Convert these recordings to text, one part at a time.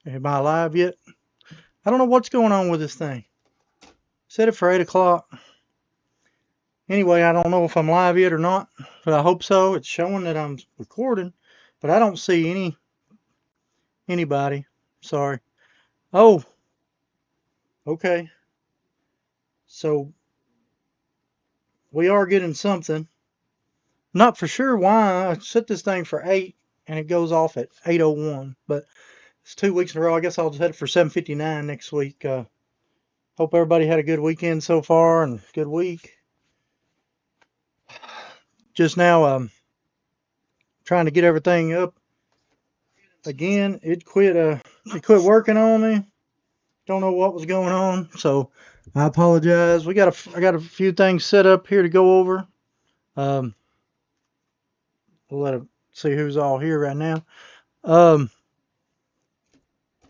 Am I live yet? I don't know what's going on with this thing. Set it for 8 o'clock. Anyway, I don't know if I'm live yet or not, but I hope so. It's showing that I'm recording, but I don't see anybody. Sorry. Oh, okay. So we are getting something. Not for sure why. I set this thing for 8 and it goes off at 8:01, but it's 2 weeks in a row. I guess I'll set it for 7:59 next week. Hope everybody had a good weekend so far and good week. Just now, trying to get everything up again. It quit working on me. Don't know what was going on, so I apologize. I got a few things set up here to go over. Um, we'll let it see who's all here right now. Um,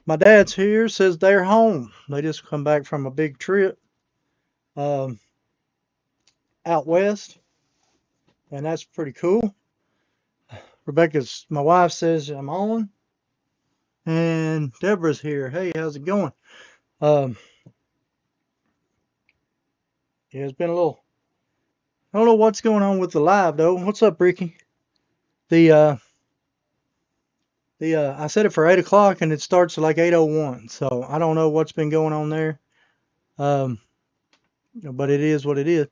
my dad's here. Says they're home. They just come back from a big trip um, out west, and that's pretty cool. My wife says I'm on, and Deborah's here. Hey, how's it going? Um, yeah, it's been a little. I don't know what's going on with the live though. What's up, Ricky? The I set it for 8 o'clock and it starts at like 8:01. So I don't know what's been going on there. Um, but it is what it is.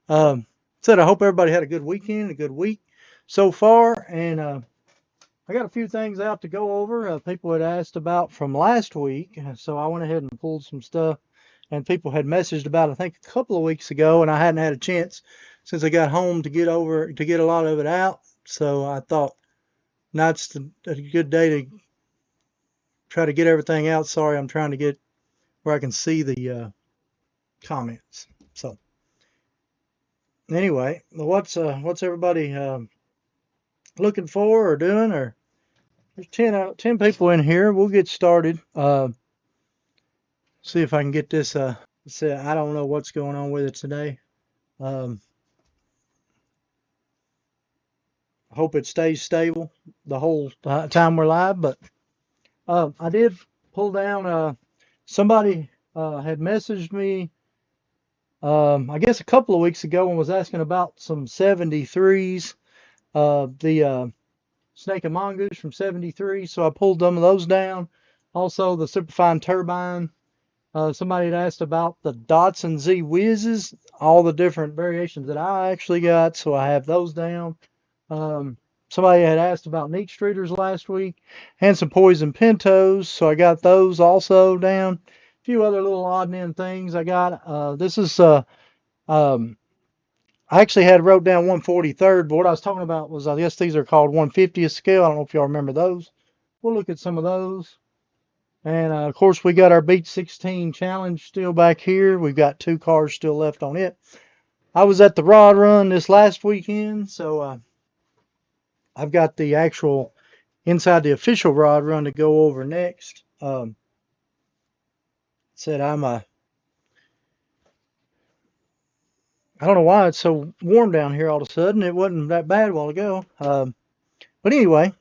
Um, Said I hope everybody had a good weekend, a good week so far, and I got a few things out to go over. People had asked about from last week, so I went ahead and pulled some stuff, and people had messaged about I think a couple of weeks ago, and I hadn't had a chance since I got home to get a lot of it out. So I thought that's a good day to try to get everything out. Sorry, I'm trying to get where I can see the comments. So anyway, what's everybody looking for or doing? Or there's 10 people in here. We'll get started. See if I can get this. I don't know what's going on with it today. Um, I hope it stays stable the whole time we're live. But I did pull down. Somebody had messaged me I guess a couple of weeks ago and was asking about some 73s, the Snake and Mongoose from 73. So I pulled some of those down. Also, the Superfine Turbine. Somebody had asked about the Datsun Z Whizzes, all the different variations that I actually got. So I have those down. Um, Somebody had asked about Neat Streeters last week and some Poison Pintos. So I got those also down. A few other little odd and end things I got. This is um, I actually had wrote down 143rd, but what I was talking about was I guess these are called 150th scale. I don't know if y'all remember those. We'll look at some of those. And of course, we got our Beat 16 challenge still back here. We've got 2 cars still left on it. I was at the rod run this last weekend, so I've got the actual inside the official rod run to go over next. Said I don't know why it's so warm down here all of a sudden. It wasn't that bad a while ago. But anyway,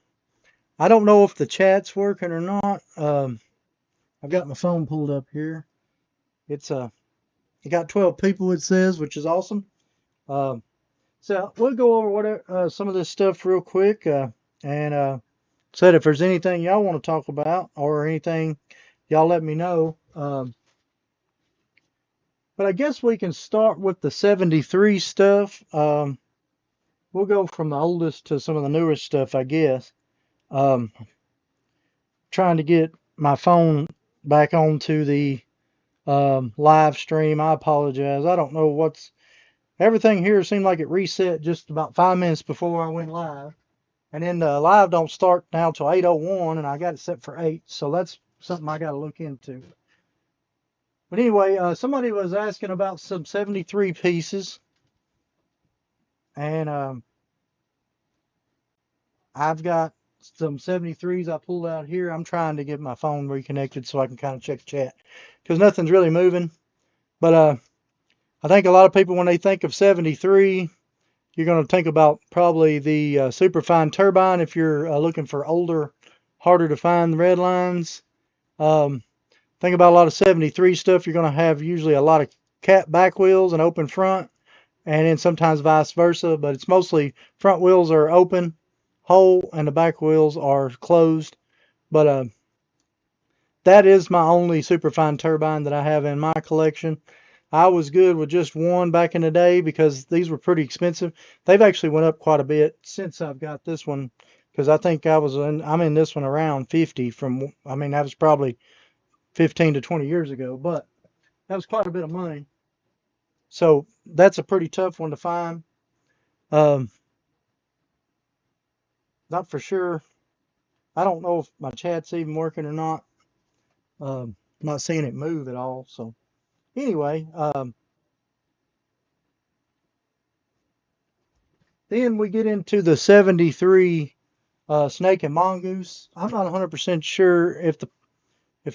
I don't know if the chat's working or not. I've got my phone pulled up here. It's it got 12 people it says, which is awesome. Um, so we'll go over some of this stuff real quick, and said if there's anything y'all want to talk about or anything, y'all let me know. But I guess we can start with the 73 stuff. We'll go from the oldest to some of the newest stuff, I guess. Um, Trying to get my phone back onto the live stream. I apologize. I don't know everything here seemed like it reset just about 5 minutes before I went live. And then the live don't start now till 8:01 and I got it set for 8. So that's something I got to look into. But anyway, somebody was asking about some 73 pieces. And I've got some 73s I pulled out here. I'm trying to get my phone reconnected so I can kind of check the chat because nothing's really moving. But I think a lot of people, when they think of 73, you're going to think about probably the Superfine Turbine if you're looking for older, harder to find red lines. Think about a lot of 73 stuff. You're going to have usually a lot of cap back wheels and open front, and then sometimes vice versa, but it's mostly front wheels are open, whole, and the back wheels are closed. But that is my only superfine turbine that I have in my collection. I was good with just one back in the day because these were pretty expensive. They've actually went up quite a bit since I've got this one, because I think I'm in this one around 50 from, I mean, that was probably 15 to 20 years ago, but that was quite a bit of money. So that's a pretty tough one to find. Um, Not for sure. I don't know if my chat's even working or not. I'm not seeing it move at all. So anyway, then we get into the 73 snake and mongoose. I'm not 100% sure if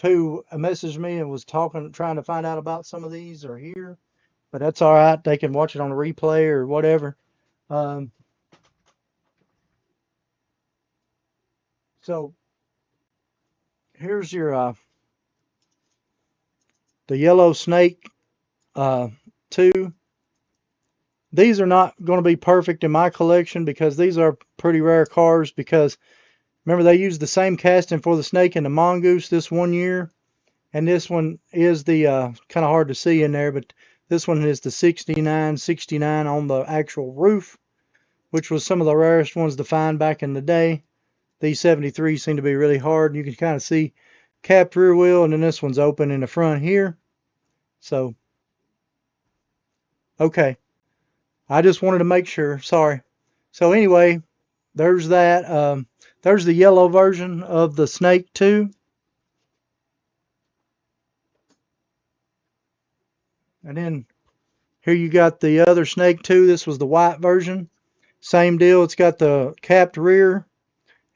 who messaged me and was trying to find out about some of these are here, but that's all right. They can watch it on a replay or whatever. Um, so here's your the yellow snake uh, 2. These are not going to be perfect in my collection because these are pretty rare cars, because remember they used the same casting for the snake and the mongoose this one year, and this one is the kind of hard to see in there, but this one is the 69 on the actual roof, which was some of the rarest ones to find back in the day. These 73 seem to be really hard, and you can kind of see capped rear wheel, and then this one's open in the front here. So okay, I just wanted to make sure. Sorry. So anyway, there's that. There's the yellow version of the Snake 2. And then here you got the other Snake 2. This was the white version. Same deal. It's got the capped rear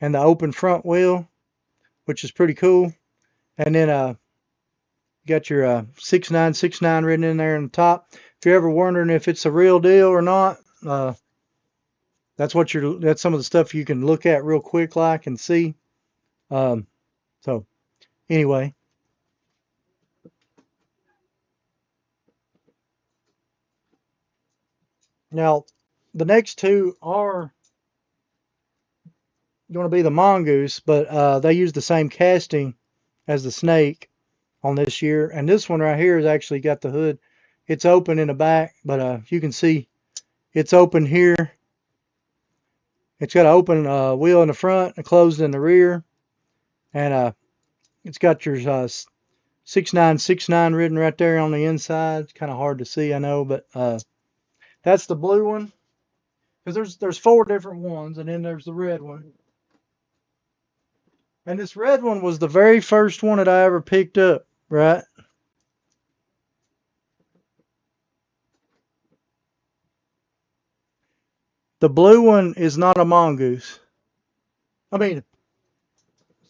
and the open front wheel, which is pretty cool. And then you got your 6969 written in there on the top. If you're ever wondering if it's a real deal or not, that's some of the stuff you can look at real quick like and see. So anyway, now the next two are going to be the mongoose, but they use the same casting as the snake on this year. And this one right here has actually got the hood. It's open in the back, but you can see it's open here. It's got an open wheel in the front and closed in the rear. And it's got your 6969 written right there on the inside. It's kind of hard to see, I know, but that's the blue one. Because there's 4 different ones, and then there's the red one. And this red one was the very first one that I ever picked up, right? The blue one is not a mongoose. I mean,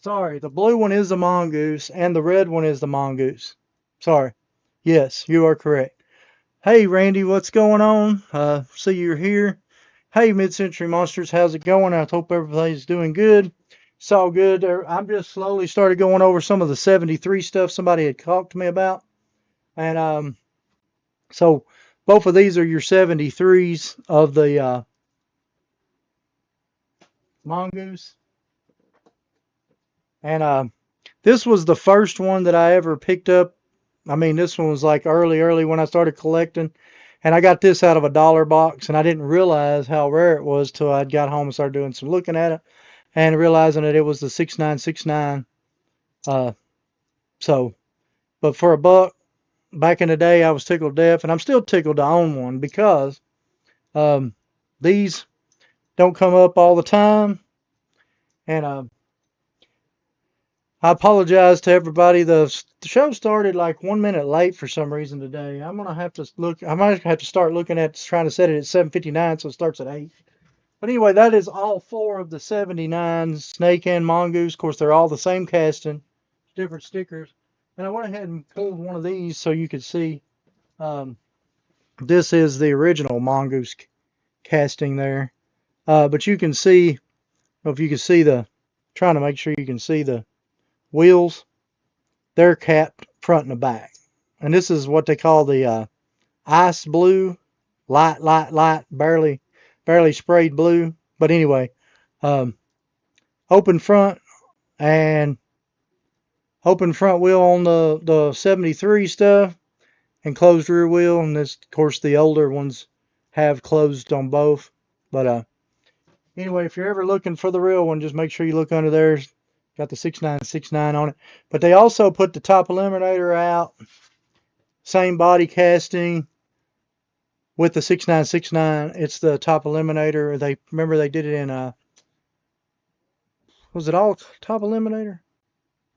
sorry, the blue one is the mongoose, and the red one is the mongoose. Sorry. Yes, you are correct. Hey, Randy, what's going on? See you're here. Hey, Mid-Century Monsters, how's it going? I hope everybody's doing good. It's all good. I'm just slowly started going over some of the 73 stuff somebody had talked to me about. And so both of these are your 73s of the mongoose. And this was the first one that I ever picked up. I mean, this one was like early when I started collecting. And I got this out of a dollar box, and I didn't realize how rare it was till I got home and started doing some looking at it and realizing that it was the 6969. But for a buck, back in the day, I was tickled deaf, and I'm still tickled to own one because these don't come up all the time. And I apologize to everybody. The show started like 1 minute late for some reason today. I'm gonna have to look. I might have to start looking at trying to set it at 7:59 so it starts at 8. But anyway, that is all 4 of the 79s, snake and mongoose. Of course, they're all the same casting, different stickers. And I went ahead and pulled one of these so you could see. This is the original mongoose casting there. But you can see, if you can see trying to make sure you can see the wheels. they're capped front and the back. And this is what they call the ice blue, light, barely sprayed blue. But anyway, um, open front and open front wheel on the 73 stuff and closed rear wheel. And this, of course, the older ones have closed on both. But anyway, if you're ever looking for the real one, just make sure you look under there. Got the 6969 on it. But they also put the top eliminator out. Same body casting with the 6969. It's the top eliminator. They remember they did it in was it all top eliminator?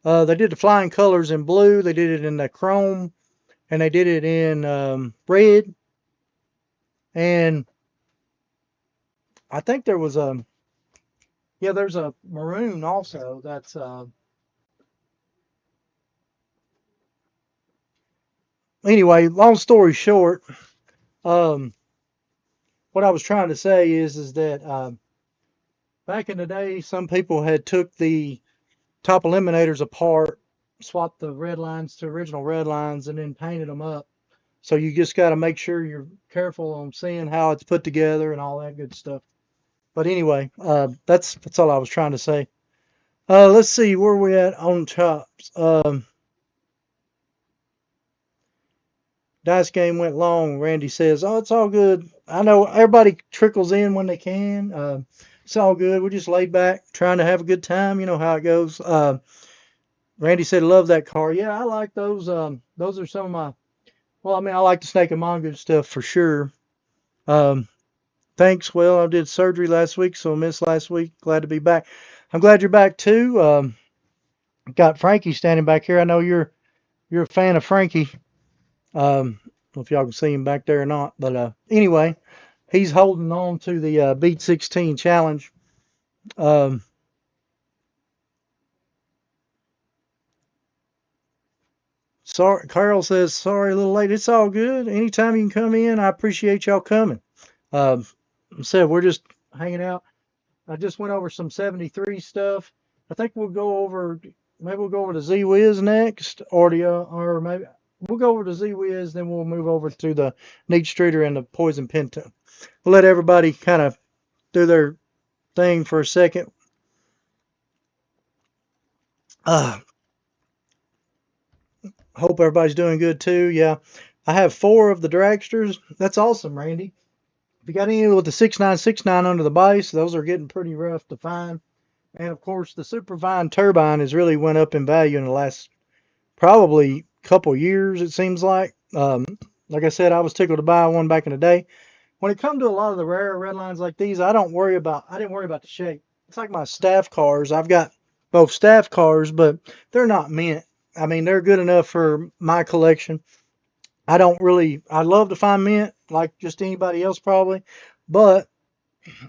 They did the flying colors in blue. They did it in the chrome, and they did it in red. And I think there was there's a maroon also. That's anyway. Long story short, what I was trying to say is that back in the day, some people had took the top eliminators apart, swapped the red lines to original red lines, and then painted them up. So you just got to make sure you're careful on seeing how it's put together and all that good stuff. But anyway, that's all I was trying to say. Let's see where we at on chops. Dice game went long. Randy says, "Oh, it's all good. I know everybody trickles in when they can. It's all good. We're just laid back, trying to have a good time. You know how it goes." Randy said, "Love that car." Yeah, I like those. Those are some of my. Well, I mean, I like the Snake and Mongoose stuff for sure. Thanks. Well, I did surgery last week, so I missed last week. Glad to be back. I'm glad you're back too. Got Frankie standing back here. I know you're a fan of Frankie. I don't know if y'all can see him back there or not, but anyway, he's holding on to the Beat 16 challenge. Sorry, Carl says, sorry, a little late. It's all good. Anytime you can come in, I appreciate y'all coming. Said we're just hanging out. I just went over some 73 stuff. I think maybe we'll go over to Z-Wiz next, or maybe we'll go over to Z-Wiz, then we'll move over to the Neat Streeter and the Poison Pinto. We'll let everybody kind of do their thing for a second. Hope everybody's doing good too. Yeah, I have 4 of the dragsters. That's awesome, Randy. If you got any with the 6969 under the base, those are getting pretty rough to find. And of course, the Superfine turbine has really went up in value in the last probably couple years, it seems like. Like I said, I was tickled to buy one back in the day. When it comes to a lot of the rare red lines like these, I didn't worry about the shape. It's like my staff cars. I've got both staff cars, but they're not mint. I mean, they're good enough for my collection. I love to find mint like just anybody else probably, but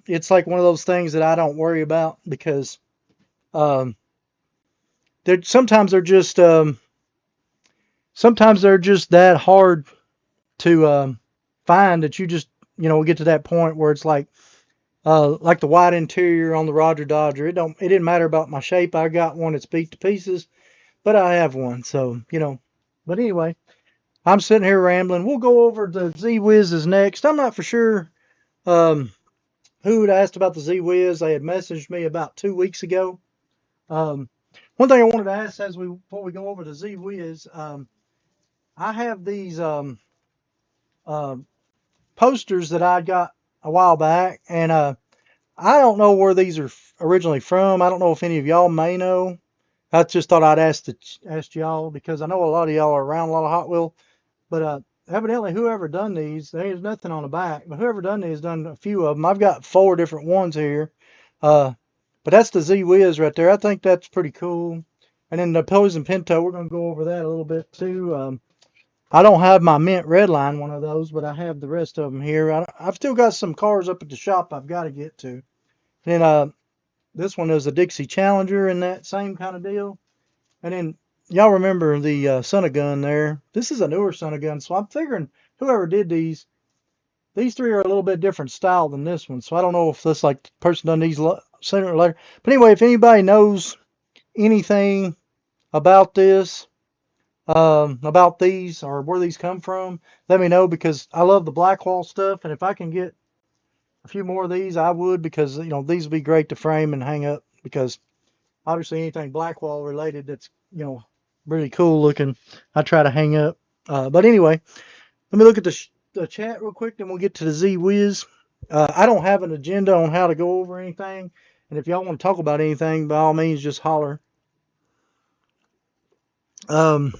it's like one of those things that I don't worry about because sometimes they're just that hard to find that you just get to that point where it's like the white interior on the Roger Dodger. It didn't matter about my shape. I got one that's beat to pieces, but I have one, so But anyway, I'm sitting here rambling. We'll go over the Z-Wiz's next. I'm not for sure who had asked about the Z-Wiz. They had messaged me about 2 weeks ago. One thing I wanted to ask before we go over the Z-Wiz, I have these posters that I got a while back, and I don't know where these are originally from. I don't know if any of y'all may know. I just thought I'd ask y'all because I know a lot of y'all are around a lot of Hot Wheels, but evidently whoever done these, there's nothing on the back, but whoever done these done a few of them. I've got 4 different ones here, but that's the Z-Wiz right there. I think that's pretty cool. And then the Poison Pinto, we're going to go over that a little bit too. I don't have my mint red line one of those, but I have the rest of them here. I've still got some cars up at the shop I've got to get to. And then this one is a Dixie Challenger and that same kind of deal. And then y'all remember the Son of Gun there. This is a newer Son of Gun, so I'm figuring whoever did these 3 are a little bit different style than this one. So I don't know if this like the person done these sooner or later. But anyway, if anybody knows anything about this, about these or where these come from, let me know, because I love the Blackwall stuff, and if I can get a few more of these, I would, because these would be great to frame and hang up, because obviously anything Blackwall related that's really cool looking, I try to hang up. But anyway, let me look at the chat real quick, then we'll get to the Z-Wiz. I don't have an agenda on how to go over anything, and if y'all want to talk about anything, by all means, just holler. Um,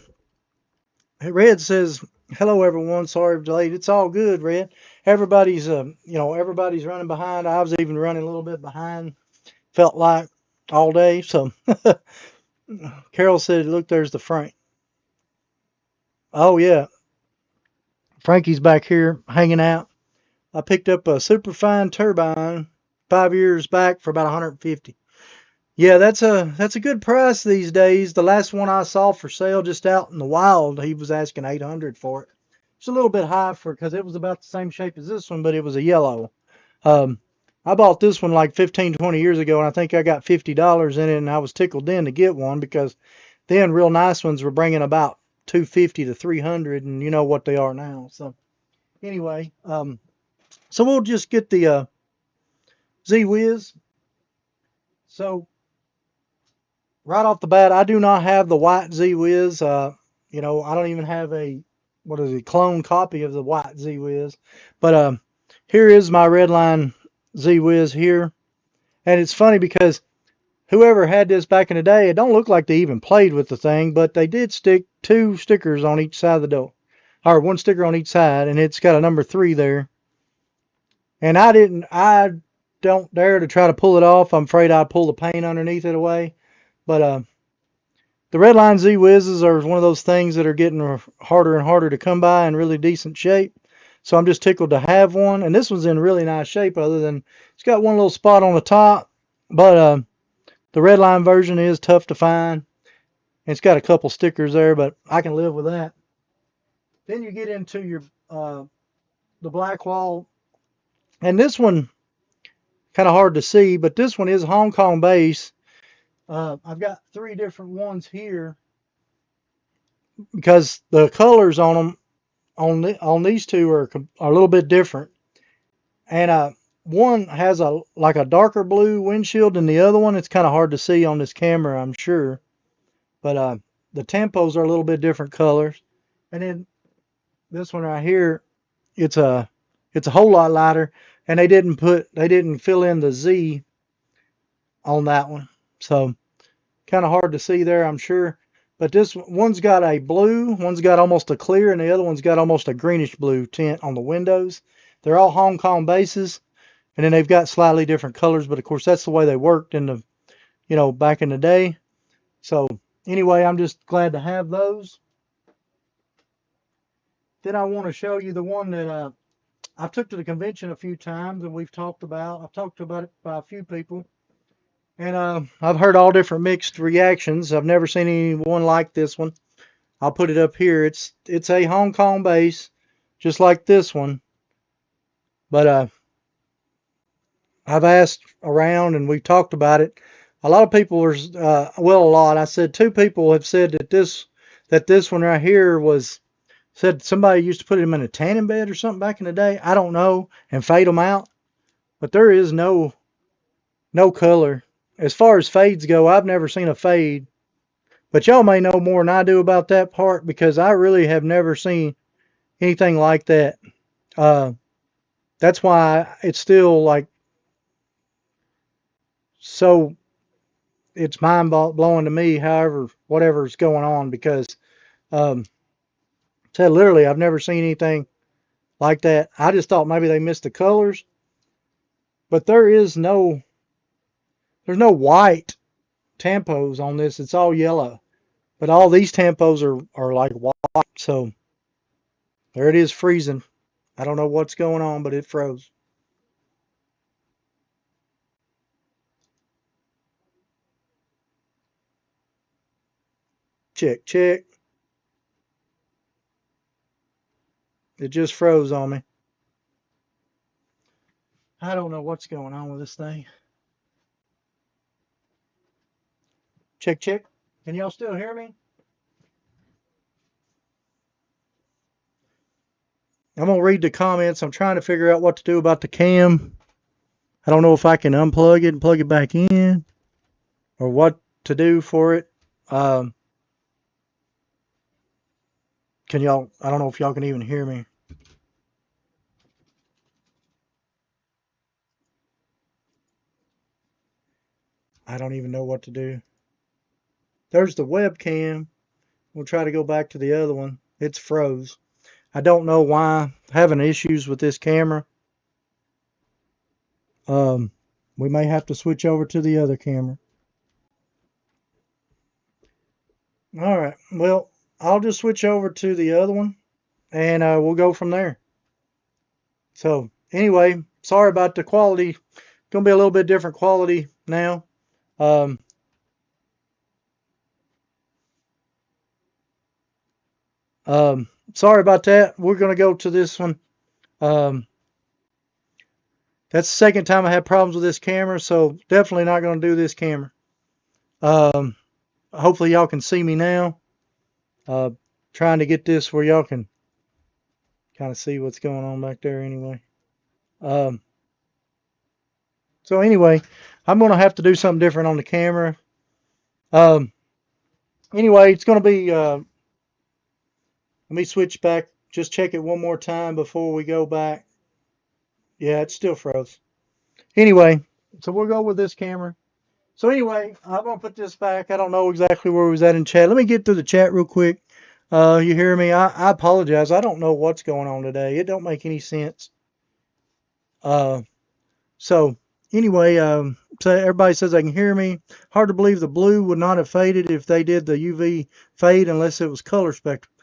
Red says, "Hello, everyone. Sorry for delayed. It's all good, Red. Everybody's, everybody's running behind. I was even running a little bit behind. Felt like all day. So, Carol said, look, there's the Frank. Oh yeah, Frankie's back here hanging out. I picked up a super fine turbine 5 years back for about 150. Yeah, that's a good price these days. The last one I saw for sale just out in the wild, he was asking 800 for it. It's a little bit high for, because it was about the same shape as this one, but it was a yellow. Um, I bought this one like 15, 20 years ago, and I think I got $50 in it, and I was tickled then to get one, because then real nice ones were bringing about 250 to 300, and you know what they are now. So anyway, so we'll just get the Z-Wiz. So right off the bat, I do not have the white Z-Wiz. I don't even have a, what is it, clone copy of the white Z-Wiz. But here is my Redline Z-Wiz here. And it's funny because whoever had this back in the day, it don't look like they even played with the thing, but they did stick 2 stickers on each side of the door. Or 1 sticker on each side, and it's got a number 3 there. And I don't dare to try to pull it off. I'm afraid I'd pull the paint underneath it away. But the Redline Z-Wizes are one of those things that are getting harder and harder to come by in really decent shape. So I'm just tickled to have one. And this one's in really nice shape, other than it's got one little spot on the top. But the Redline version is tough to find. It's got a couple stickers there, but I can live with that. Then you get into your the Blackwall. And this one, kind of hard to see, but this one is Hong Kong base. I've got 3 different ones here, because the colors on them on these 2 are a little bit different. And one has like a darker blue windshield than the other one. It's kind of hard to see on this camera, I'm sure. But the tempos are a little bit different colors. And then this one right here, it's a whole lot lighter. And they didn't fill in the Z on that one. So kind of hard to see there, I'm sure. But this one's got a blue, one's got almost a clear, and the other one's got almost a greenish blue tint on the windows. They're all Hong Kong bases, and then they've got slightly different colors, but of course that's the way they worked in the, back in the day. So anyway, I'm just glad to have those. Then I want to show you the one that I took to the convention a few times, and I've talked about it by a few people. And I've heard all different mixed reactions. I've never seen anyone like this one. I'll put it up here. It's a Hong Kong base, just like this one. But I've asked around and we've talked about it. A lot of people are, a lot. I said 2 people have said that this one right here said somebody used to put them in a tanning bed or something back in the day. I don't know, and fade them out. But there is no color. As far as fades go, I've never seen a fade. But y'all may know more than I do about that part, because I really have never seen anything like that. That's why it's still like, so it's mind blowing to me, however, whatever's going on, because um, said literally I've never seen anything like that. I just thought maybe they missed the colors, but there's no white tampos on this. It's all yellow, but all these tampos are like white. So there it is, freezing. I don't know what's going on, but it froze. Check, check. It just froze on me. I don't know what's going on with this thing. Check, check. Can y'all still hear me? I'm going to read the comments. I'm trying to figure out what to do about the cam. I don't know if I can unplug it and plug it back in or what to do for it. Can y'all, I don't know if y'all can even hear me. I don't even know what to do. There's the webcam. We'll try to go back to the other one. It's froze. I don't know why. Having issues with this camera. Um, we may have to switch over to the other camera. All right. Well, I'll just switch over to the other one, and we'll go from there. So anyway, sorry about the quality. Gonna be a little bit different quality now. Um, sorry about that. We're gonna go to this one. Um, that's the second time I had problems with this camera, so definitely not gonna do this camera. Um, hopefully y'all can see me now. Uh, trying to get this where y'all can kind of see what's going on back there anyway. Um, so anyway, I'm going to have to do something different on the camera. Um, anyway, it's going to be, let me switch back, just check it one more time before we go back. Yeah, it's still froze. Anyway, so we'll go with this camera. So anyway, I'm going to put this back. I don't know exactly where we was at in chat. Let me get to the chat real quick. You hear me? I apologize. I don't know what's going on today. It don't make any sense. So anyway, so everybody says they can hear me. Hard to believe the blue would not have faded if they did the UV fade unless it was color spectrum.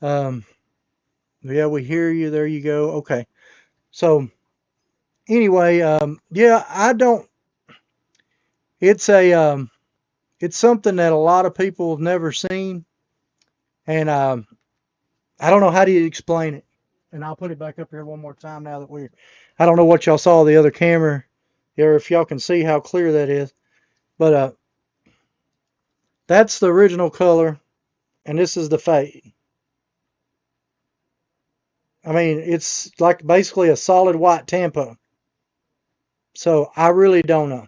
Yeah, we hear you. There you go. Okay. So anyway, yeah, I don't. It's a it's something that a lot of people have never seen, and I don't know how do you explain it. And I'll put it back up here one more time now that we're. I don't know what y'all saw the other camera, or if y'all can see how clear that is, but that's the original color, and this is the fade. I mean, it's like basically a solid white tampon. So I really don't know.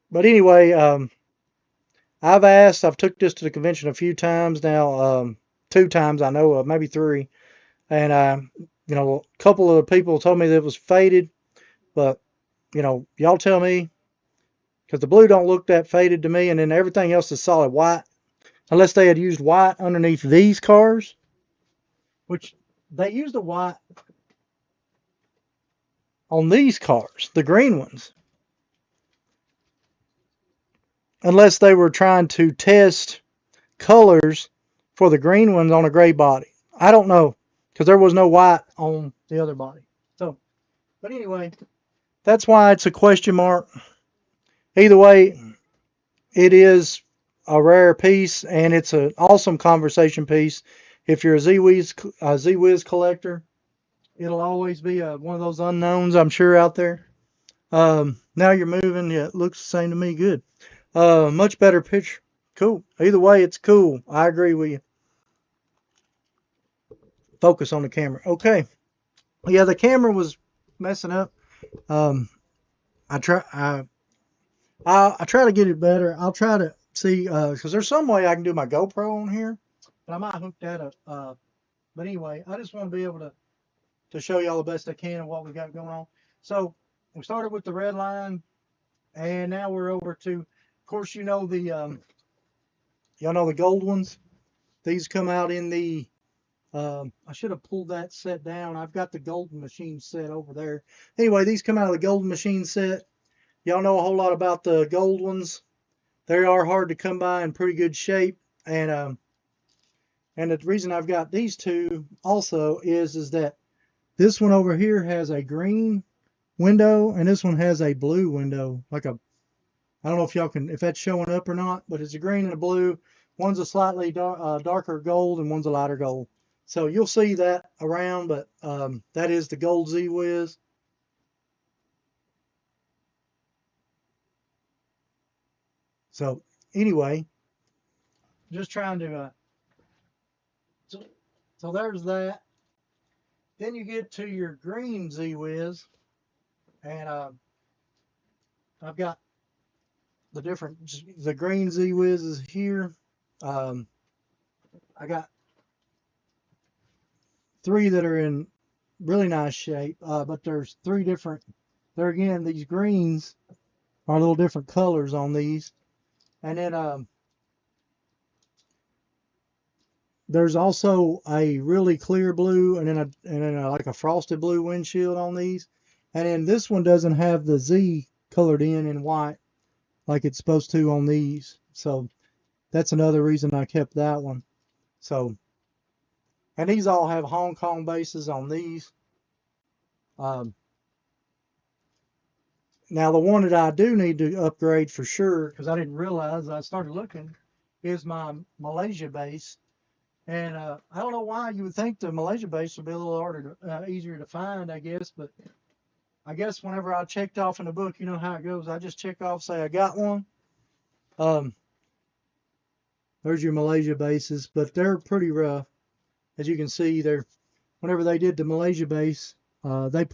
But anyway, I've took this to the convention a few times now, 2 times I know of, maybe 3. And, a couple of people told me that it was faded, but, y'all tell me, because the blue don't look that faded to me, and then everything else is solid white, unless they had used white underneath these cars, which they used the white on these cars, the green ones, unless they were trying to test colors for the green ones on a gray body. I don't know, because there was no white on the other body. So, but anyway, that's why it's a question mark. Either way, it is a rare piece, and it's an awesome conversation piece. If you're a Z-Wiz collector, it'll always be one of those unknowns, I'm sure, out there. Now you're moving. Yeah, it looks the same to me. Good. Much better picture. Cool. Either way, it's cool. I agree with you. Focus on the camera. Okay. Yeah, the camera was messing up. Um, I try. I try to get it better. I'll try to see because there's some way I can do my GoPro on here, but I might hook that up. But anyway, I just want to be able to show y'all the best I can of what we got going on. So we started with the red line, and now we're over to, of course, y'all know the gold ones. These come out in the. I should have pulled that set down. I've got the golden machine set over there. Anyway, these come out of the golden machine set. Y'all know a whole lot about the gold ones. They are hard to come by in pretty good shape. And the reason I've got these two also is that this one over here has a green window and this one has a blue window. I don't know if y'all can, if that's showing up or not, but it's a green and a blue. One's a slightly darker gold and one's a lighter gold. So you'll see that around, but that is the gold Z-Wiz. So anyway, just trying to So there's that. Then you get to your green Z-Wiz, and I've got the green Z-Wiz is here. Um, I got 3 that are in really nice shape, but there's 3 different. There again, these greens are a little different colors on these, and then there's also a really clear blue, and then like a frosted blue windshield on these, and then this one doesn't have the Z colored in white like it's supposed to on these. So that's another reason I kept that one. So, and these all have Hong Kong bases on these. Um, Now the one that I do need to upgrade for sure, because I didn't realize, I started looking, is my Malaysia base. And I don't know why you would think the Malaysia base would be a little harder, easier to find, I guess. But I guess whenever I checked off in the book, you know how it goes. I just check off, say I got one. Um, there's your Malaysia bases, but they're pretty rough. As you can see, whenever they did the Malaysia base, they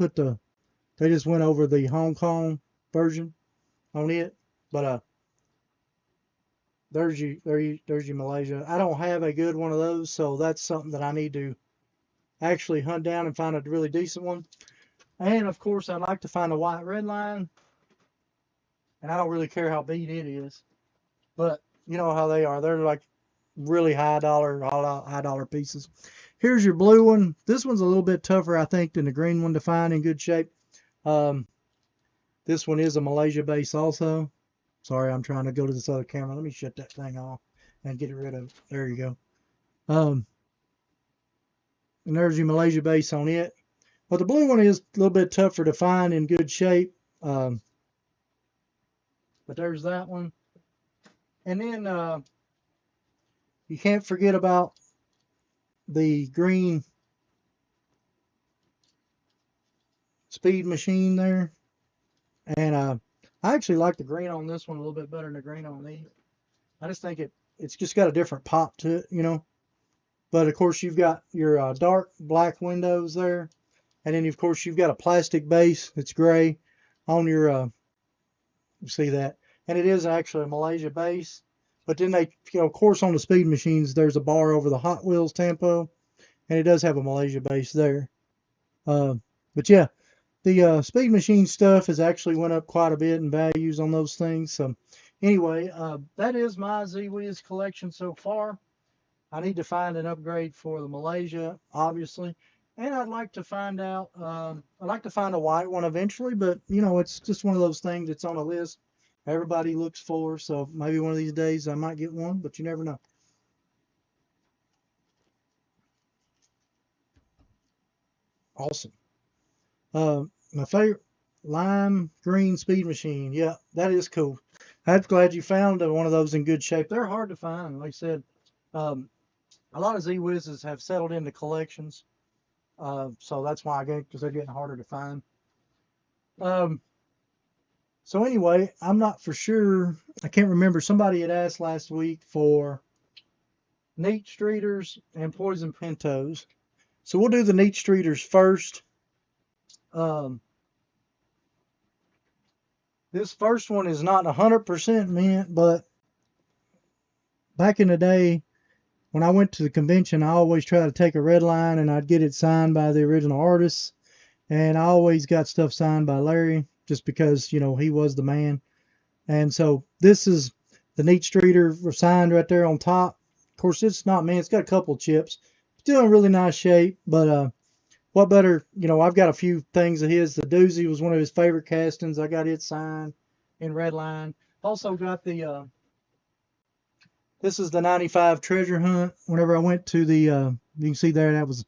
just went over the Hong Kong version on it. But there's your Malaysia. I don't have a good one of those, so that's something that I need to actually hunt down and find a really decent one. And of course, I'd like to find a white red line, and I don't really care how beat it is, but you know how they are. They're like really high dollar pieces. Here's your blue one. This one's a little bit tougher, I think, than the green one to find in good shape. This one is a Malaysia base also. Sorry, I'm trying to go to this other camera. Let me shut that thing off and get it rid of it. There you go. And there's your Malaysia base on it. But the blue one is a little bit tougher to find in good shape. But there's that one. And then you can't forget about the green speed machine there. And I actually like the green on this one a little bit better than the green on these. I just think it's just got a different pop to it, you know. But of course you've got your dark black windows there. And then of course you've got a plastic base that's gray on your, you see that. And it is actually a Malaysia base. But then of course on the speed machines, there's a bar over the Hot Wheels tempo. And it does have a Malaysia base there. But yeah, the speed machine stuff has actually went up quite a bit in values on those things. So anyway, that is my Z-Wiz collection so far. I need to find an upgrade for the Malaysia, obviously. And I'd like to find out, I'd like to find a white one eventually, but you know, it's just one of those things that's on a list everybody looks for. So maybe one of these days I might get one, but you never know. Awesome. My favorite lime green speed machine. Yeah, that is cool. I'm glad you found one of those in good shape. They're hard to find. Like I said, um, a lot of Z-Wizes have settled into collections. So that's why because they're getting harder to find. Um, so anyway, I'm not for sure. I can't remember. Somebody had asked last week for neat streeters and poison pintos. So we'll do the neat streeters first. Um, this first one is not 100% mint, but back in the day, when I went to the convention, I always try to take a red line and I'd get it signed by the original artists. And I always got stuff signed by Larry just because, you know, he was the man. And so this is the neat streeter signed right there on top. Of course, it's not mint. It's got a couple chips. Still in really nice shape. But what better, you know, I've got a few things of his. The doozy was one of his favorite castings. I got it signed in red line. Also got the this is the 95 treasure hunt. Whenever I went to the, you can see there, that was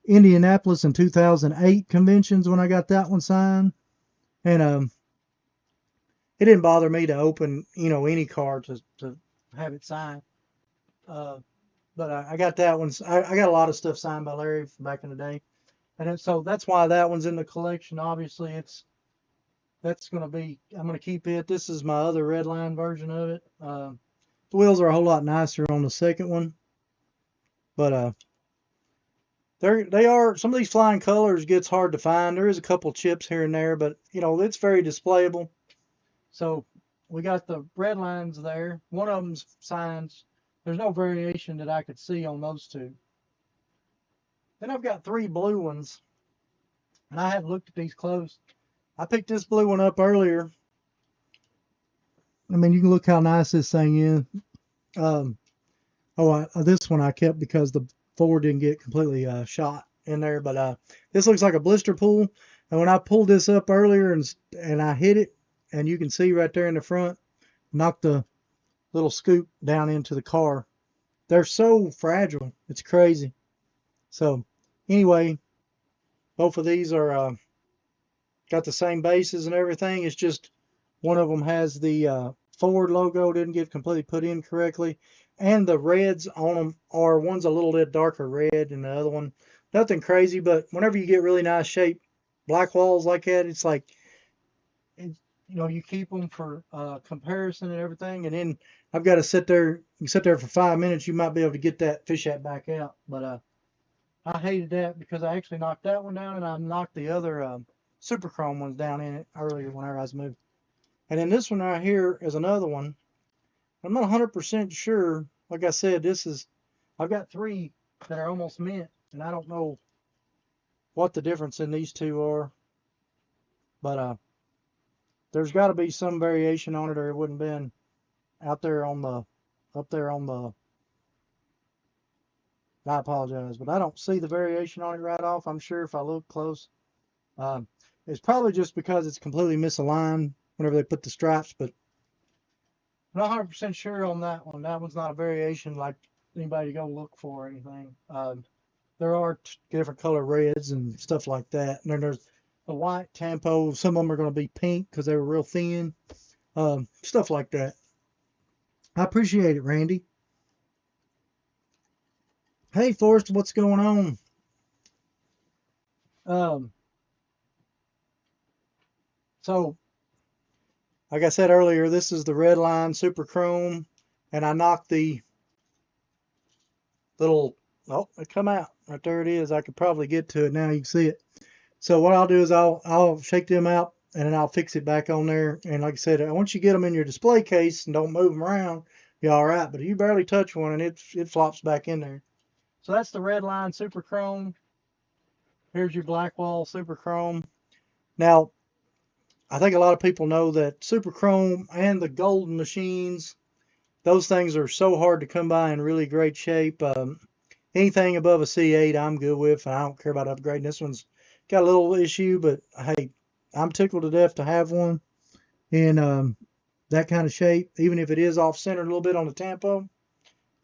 Indianapolis in 2008 conventions when I got that one signed. And it didn't bother me to open, you know, any card to have it signed. But I got that one. I got a lot of stuff signed by Larry from back in the day. And so that's why that one's in the collection. Obviously, that's going to be, I'm going to keep it. This is my other red line version of it. The wheels are a whole lot nicer on the second one. But They are, some of these flying colors gets hard to find. There is a couple chips here and there, but you know, it's very displayable. So we got the red lines there. One of them's signs. There's no variation that I could see on those two. Then I've got three blue ones, and I haven't looked at these close. I picked this blue one up earlier. I mean, you can look how nice this thing is. Um, this one I kept because the Ford didn't get completely shot in there. But this looks like a blister pool. And when I pulled this up earlier and I hit it, and you can see right there in the front, knocked the little scoop down into the car. They're so fragile. It's crazy. So anyway, both of these are got the same bases and everything. It's just one of them has the Ford logo didn't get completely put in correctly, and the reds on them are, one's a little bit darker red and the other one nothing crazy. But whenever you get really nice shaped black walls like that, it's like, you know, you keep them for comparison and everything. And then I've got to sit there. You sit there for 5 minutes, you might be able to get that fish hat back out. But I hated that because I actually knocked that one down, and I knocked the other super chrome ones down in it earlier whenever I was moving. And then this one right here is another one. I'm not 100% sure. Like I said, I've got three that are almost mint, and I don't know what the difference in these two are. But there's got to be some variation on it, or it wouldn't have been out there on the, up there on the, I apologize, but I don't see the variation on it right off. I'm sure if I look close. It's probably just because it's completely misaligned whenever they put the stripes, but I'm not 100% sure on that one. That one's not a variation like anybody to go look for or anything. There are different color reds and stuff like that. And then there's the white Tampo. Some of them are going to be pink because they were real thin. Stuff like that. I appreciate it, Randy. Hey, Forrest, what's going on? Um, so, like I said earlier, this is the red line super chrome, and I knocked the little, oh, it come out right there. It is. I could probably get to it now. You can see it. So what I'll do is I'll shake them out, and then I'll fix it back on there. And like I said, once you get them in your display case and don't move them around, you're all right. But you barely touch one, and it flops back in there. So that's the red line super chrome. Here's your black wall super chrome. Now, I think a lot of people know that super chrome and the golden machines, those things are so hard to come by in really great shape. Anything above a C8 I'm good with. I don't care about upgrading. This one's got a little issue, but hey, I'm tickled to death to have one in that kind of shape, even if it is off center a little bit on the Tampo.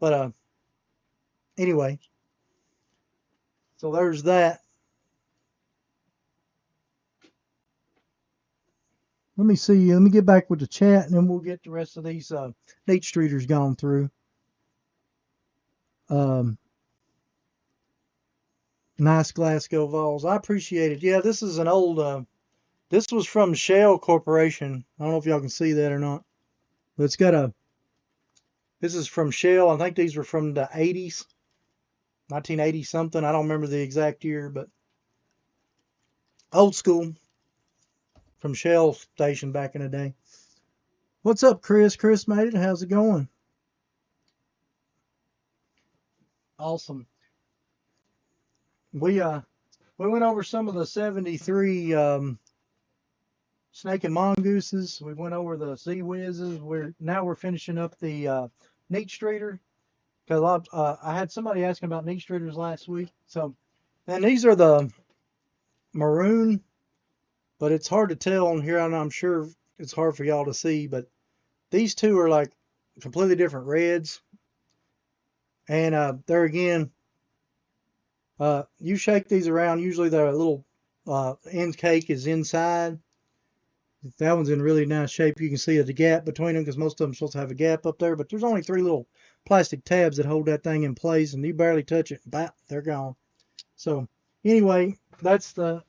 But anyway, so there's that. Let me see. Let me get back with the chat, and then we'll get the rest of these Nate Streeters gone through. Um, nice Glasgow Vols. I appreciate it. Yeah, this is an old. This was from Shell Corporation. I don't know if y'all can see that or not, but it's got a. This is from Shell. I think these were from the 80s, 1980 something. I don't remember the exact year, but old school from Shell station back in the day. What's up, Chris? Chris made it. How's it going? Awesome. We went over some of the 73 Snake and Mongooses. We went over the Z Whizzes. We're finishing up the Neat Streeter, because I had somebody asking about Neat Streeters last week. So, and these are the maroon, but it's hard to tell on here. I'm sure it's hard for y'all to see, but these two are like completely different reds. And there again, you shake these around. Usually the little end cake is inside. That one's in really nice shape. You can see the gap between them because most of them are supposed to have a gap up there. But there's only three little plastic tabs that hold that thing in place, and you barely touch it, bap, they're gone. So anyway, that's the.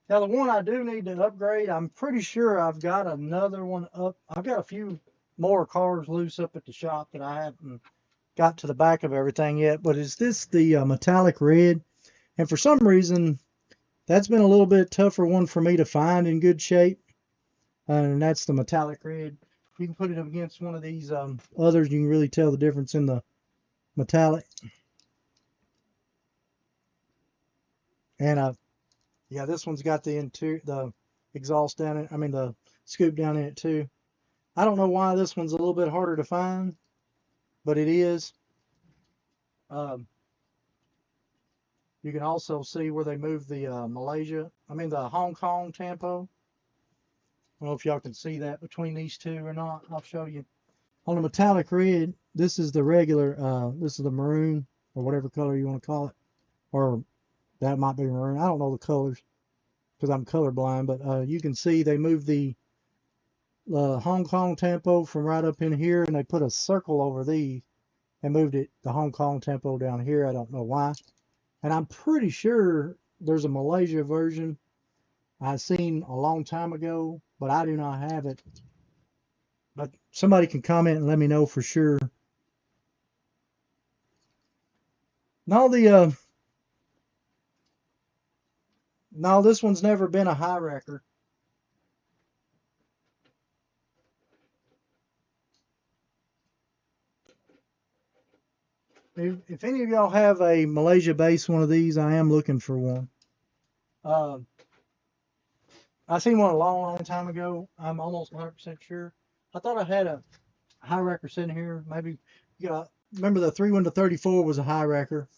Now the one I do need to upgrade, I'm pretty sure I've got another one up. I've got a few more cars loose up at the shop that I haven't got to the back of everything yet. But is this the metallic red? And for some reason, that's been a little bit tougher one for me to find in good shape. And that's the metallic red. You can put it up against one of these others. You can really tell the difference in the metallic. And yeah, this one's got the exhaust down it. I mean the scoop down in it too. I don't know why this one's a little bit harder to find, but it is. Um, you can also see where they moved the the Hong Kong tampo. I don't know if y'all can see that between these two or not. I'll show you. On the metallic red, this is the regular, this is the maroon, or whatever color you want to call it. Or that might be maroon. I don't know the colors because I'm colorblind, but you can see they moved the Hong Kong tempo from right up in here, and they put a circle over these and moved the Hong Kong tempo down here. I don't know why. And I'm pretty sure there's a Malaysia version I seen a long time ago, but I do not have it. But somebody can comment and let me know for sure. No, no, this one's never been a high wrecker. If any of y'all have a Malaysia based one of these, I am looking for one. I seen one a long, long time ago. I'm almost 100% sure. I thought I had a high wrecker sitting here. Maybe, yeah. Remember the 31 to 34 was a high wrecker,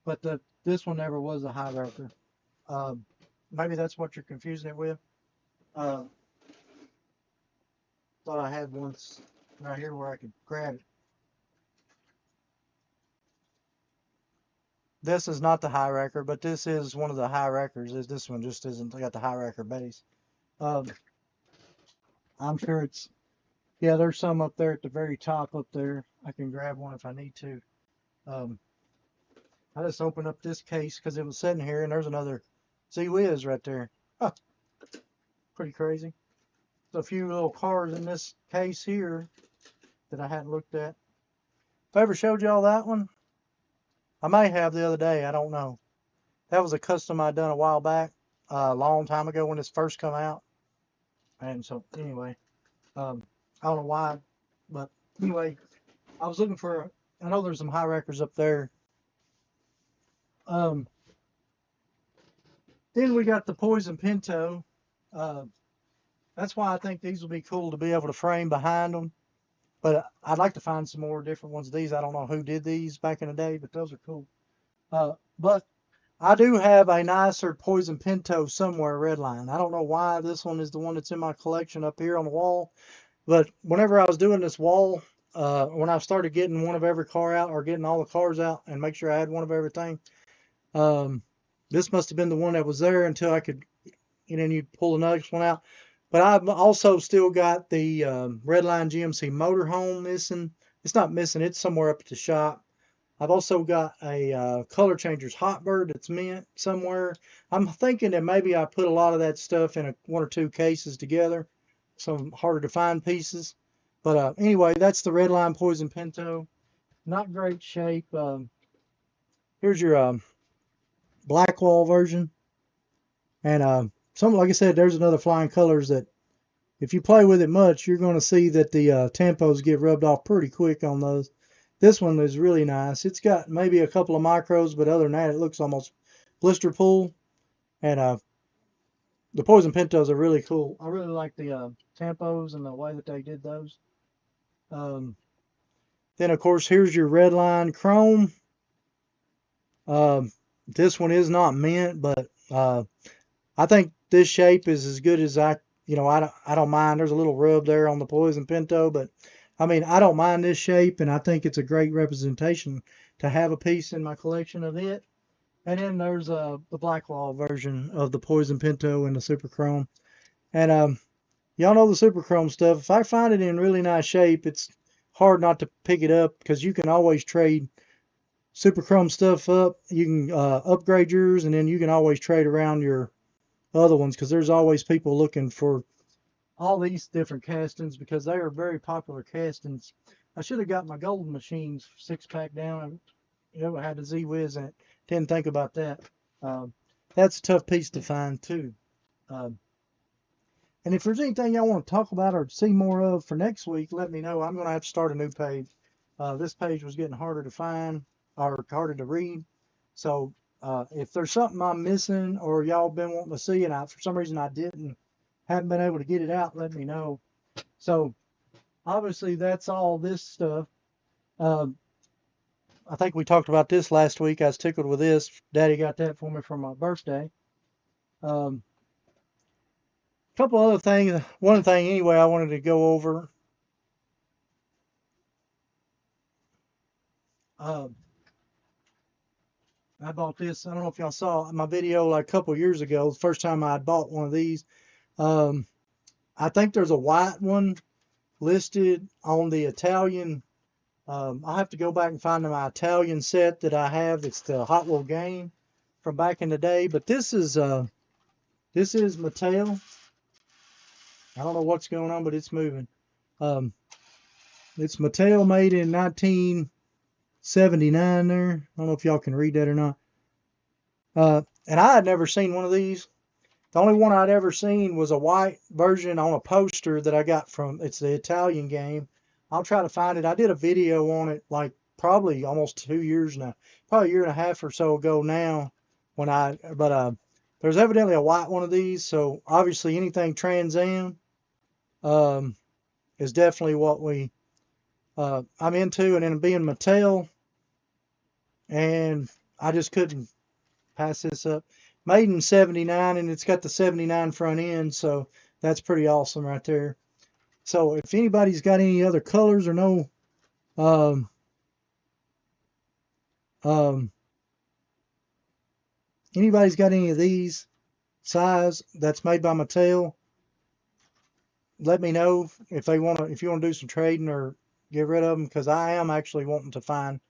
but this one never was a high wrecker. Maybe that's what you're confusing it with. Uh, Thought I had one right here where I could grab it. This is not the high wrecker, but this is one of the high wreckers. This one just isn't got the high wrecker base. Um, I'm sure it's, yeah, there's some up there at the very top up there. I can grab one if I need to. Um, I just opened up this case because it was sitting here, and there's another Z-Wiz right there. Huh, pretty crazy. There's a few little cars in this case here that I hadn't looked at. If I ever showed y'all that one, I may have the other day. I don't know. That was a custom I'd done a while back, a long time ago when this first come out. And so anyway, I don't know why, but anyway, I was looking for. I know there's some high wreckers up there. Um, then we got the Poison Pinto. Uh, that's why I think these will be cool to be able to frame behind them. But I'd like to find some more different ones of these. I don't know who did these back in the day, but those are cool. But I do have a nicer Poison Pinto somewhere, Redline. I don't know why this one is the one that's in my collection up here on the wall. But whenever I was doing this wall, when I started getting one of every car out or getting all the cars out and make sure I had one of everything, this must have been the one that was there until I could, you pull the next one out. But I've also still got the Redline GMC motorhome missing. It's not missing. It's somewhere up at the shop. I've also got a Color Changers Hotbird that's mint somewhere. I'm thinking that maybe I put a lot of that stuff in one or two cases together, some harder to find pieces. But anyway, that's the Redline Poison Pinto. Not great shape. Here's your Blackwall version. And some, like I said, there's another Flying Colors that if you play with it much, you're going to see that the tampos get rubbed off pretty quick on those. This one is really nice. It's got maybe a couple of micros, but other than that, it looks almost blister pool. And the Poison Pintos are really cool. I really like the tampos and the way that they did those. Um, then, of course, here's your Redline Chrome. This one is not mint, but I think this shape is as good as I don't mind. There's a little rub there on the Poison Pinto, but I mean, I don't mind this shape, and I think it's a great representation to have a piece in my collection of it. And then there's the Blackwall version of the Poison Pinto and the Super Chrome. And y'all know the Super Chrome stuff. If I find it in really nice shape, it's hard not to pick it up because you can always trade Super Chrome stuff up. You can upgrade yours, and then you can always trade around your other ones because there's always people looking for all these different castings because they are very popular castings. I should have got my Golden Machines 6-pack down. I had the Z-Wiz in it. Didn't think about that. That's a tough piece to find too. Um, and if there's anything y'all want to talk about or see more of for next week, let me know. I'm going to have to start a new page. This page was getting harder to find or harder to read. So if there's something I'm missing or y'all been wanting to see and for some reason I haven't been able to get it out, let me know. So obviously that's all this stuff. Um, I think we talked about this last week. I was tickled with this. Daddy got that for me for my birthday. A couple other things. One thing anyway I wanted to go over. Um, I bought this. I don't know if y'all saw my video like a couple years ago. The first time I bought one of these. Um, I think there's a white one listed on the Italian. I'll have to go back and find my Italian set that I have. It's the Hot Wheel game from back in the day. But this is Mattel. I don't know what's going on, but it's moving. Um, it's Mattel, made in 1979 there. I don't know if y'all can read that or not. And I had never seen one of these. The only one I'd ever seen was a white version on a poster that I got it's the Italian game. I'll try to find it. I did a video on it like probably almost 2 years now, probably a year and a half or so ago now but there's evidently a white one of these. So obviously anything Trans Am, is definitely what I'm into. And then being Mattel, and I just couldn't pass this up. Made in 79, and it's got the 79 front end, so that's pretty awesome right there. So if anybody's got any other colors or no, um, um, anybody's got any of these size that's made by Mattel, let me know if you want to do some trading or get rid of them, because I am actually wanting to find.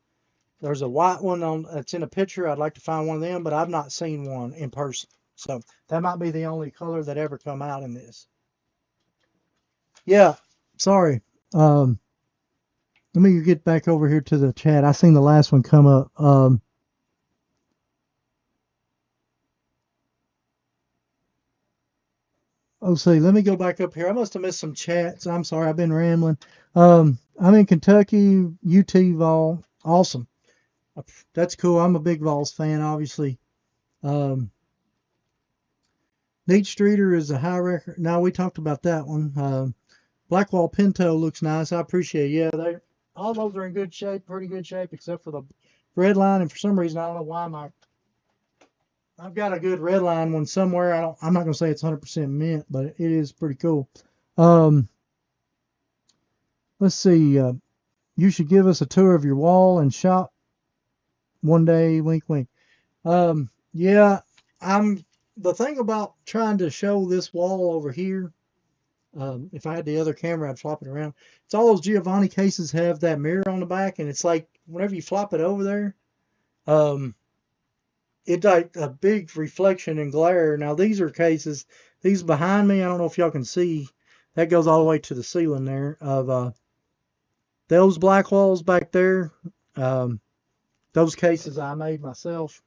There's a white one that's in a picture. I'd like to find one of them, but I've not seen one in person. So that might be the only color that ever come out in this. Yeah, sorry. Let me get back over here to the chat. I seen the last one come up. See, let me go back up here. I must have missed some chats. I'm sorry, I've been rambling. I'm in Kentucky, UT Vol. Awesome. That's cool. I'm a big Vols fan, obviously. Neat Streeter is a high record. Now we talked about that one. Blackwall Pinto looks nice. I appreciate it. Yeah, all those are in good shape, pretty good shape, except for the red line. And for some reason, I don't know why I've got a good red line one somewhere. I'm not gonna say it's 100% mint, but it is pretty cool. Let's see. You should give us a tour of your wall and shop one day. Wink, wink. Yeah, the thing about trying to show this wall over here, if I had the other camera, I'd flop it around. It's all those Giovanni cases have that mirror on the back, and it's like whenever you flop it over there, it's like a big reflection and glare. Now these are cases, these behind me, I don't know if y'all can see, that goes all the way to the ceiling there of those black walls back there. Those cases I made myself,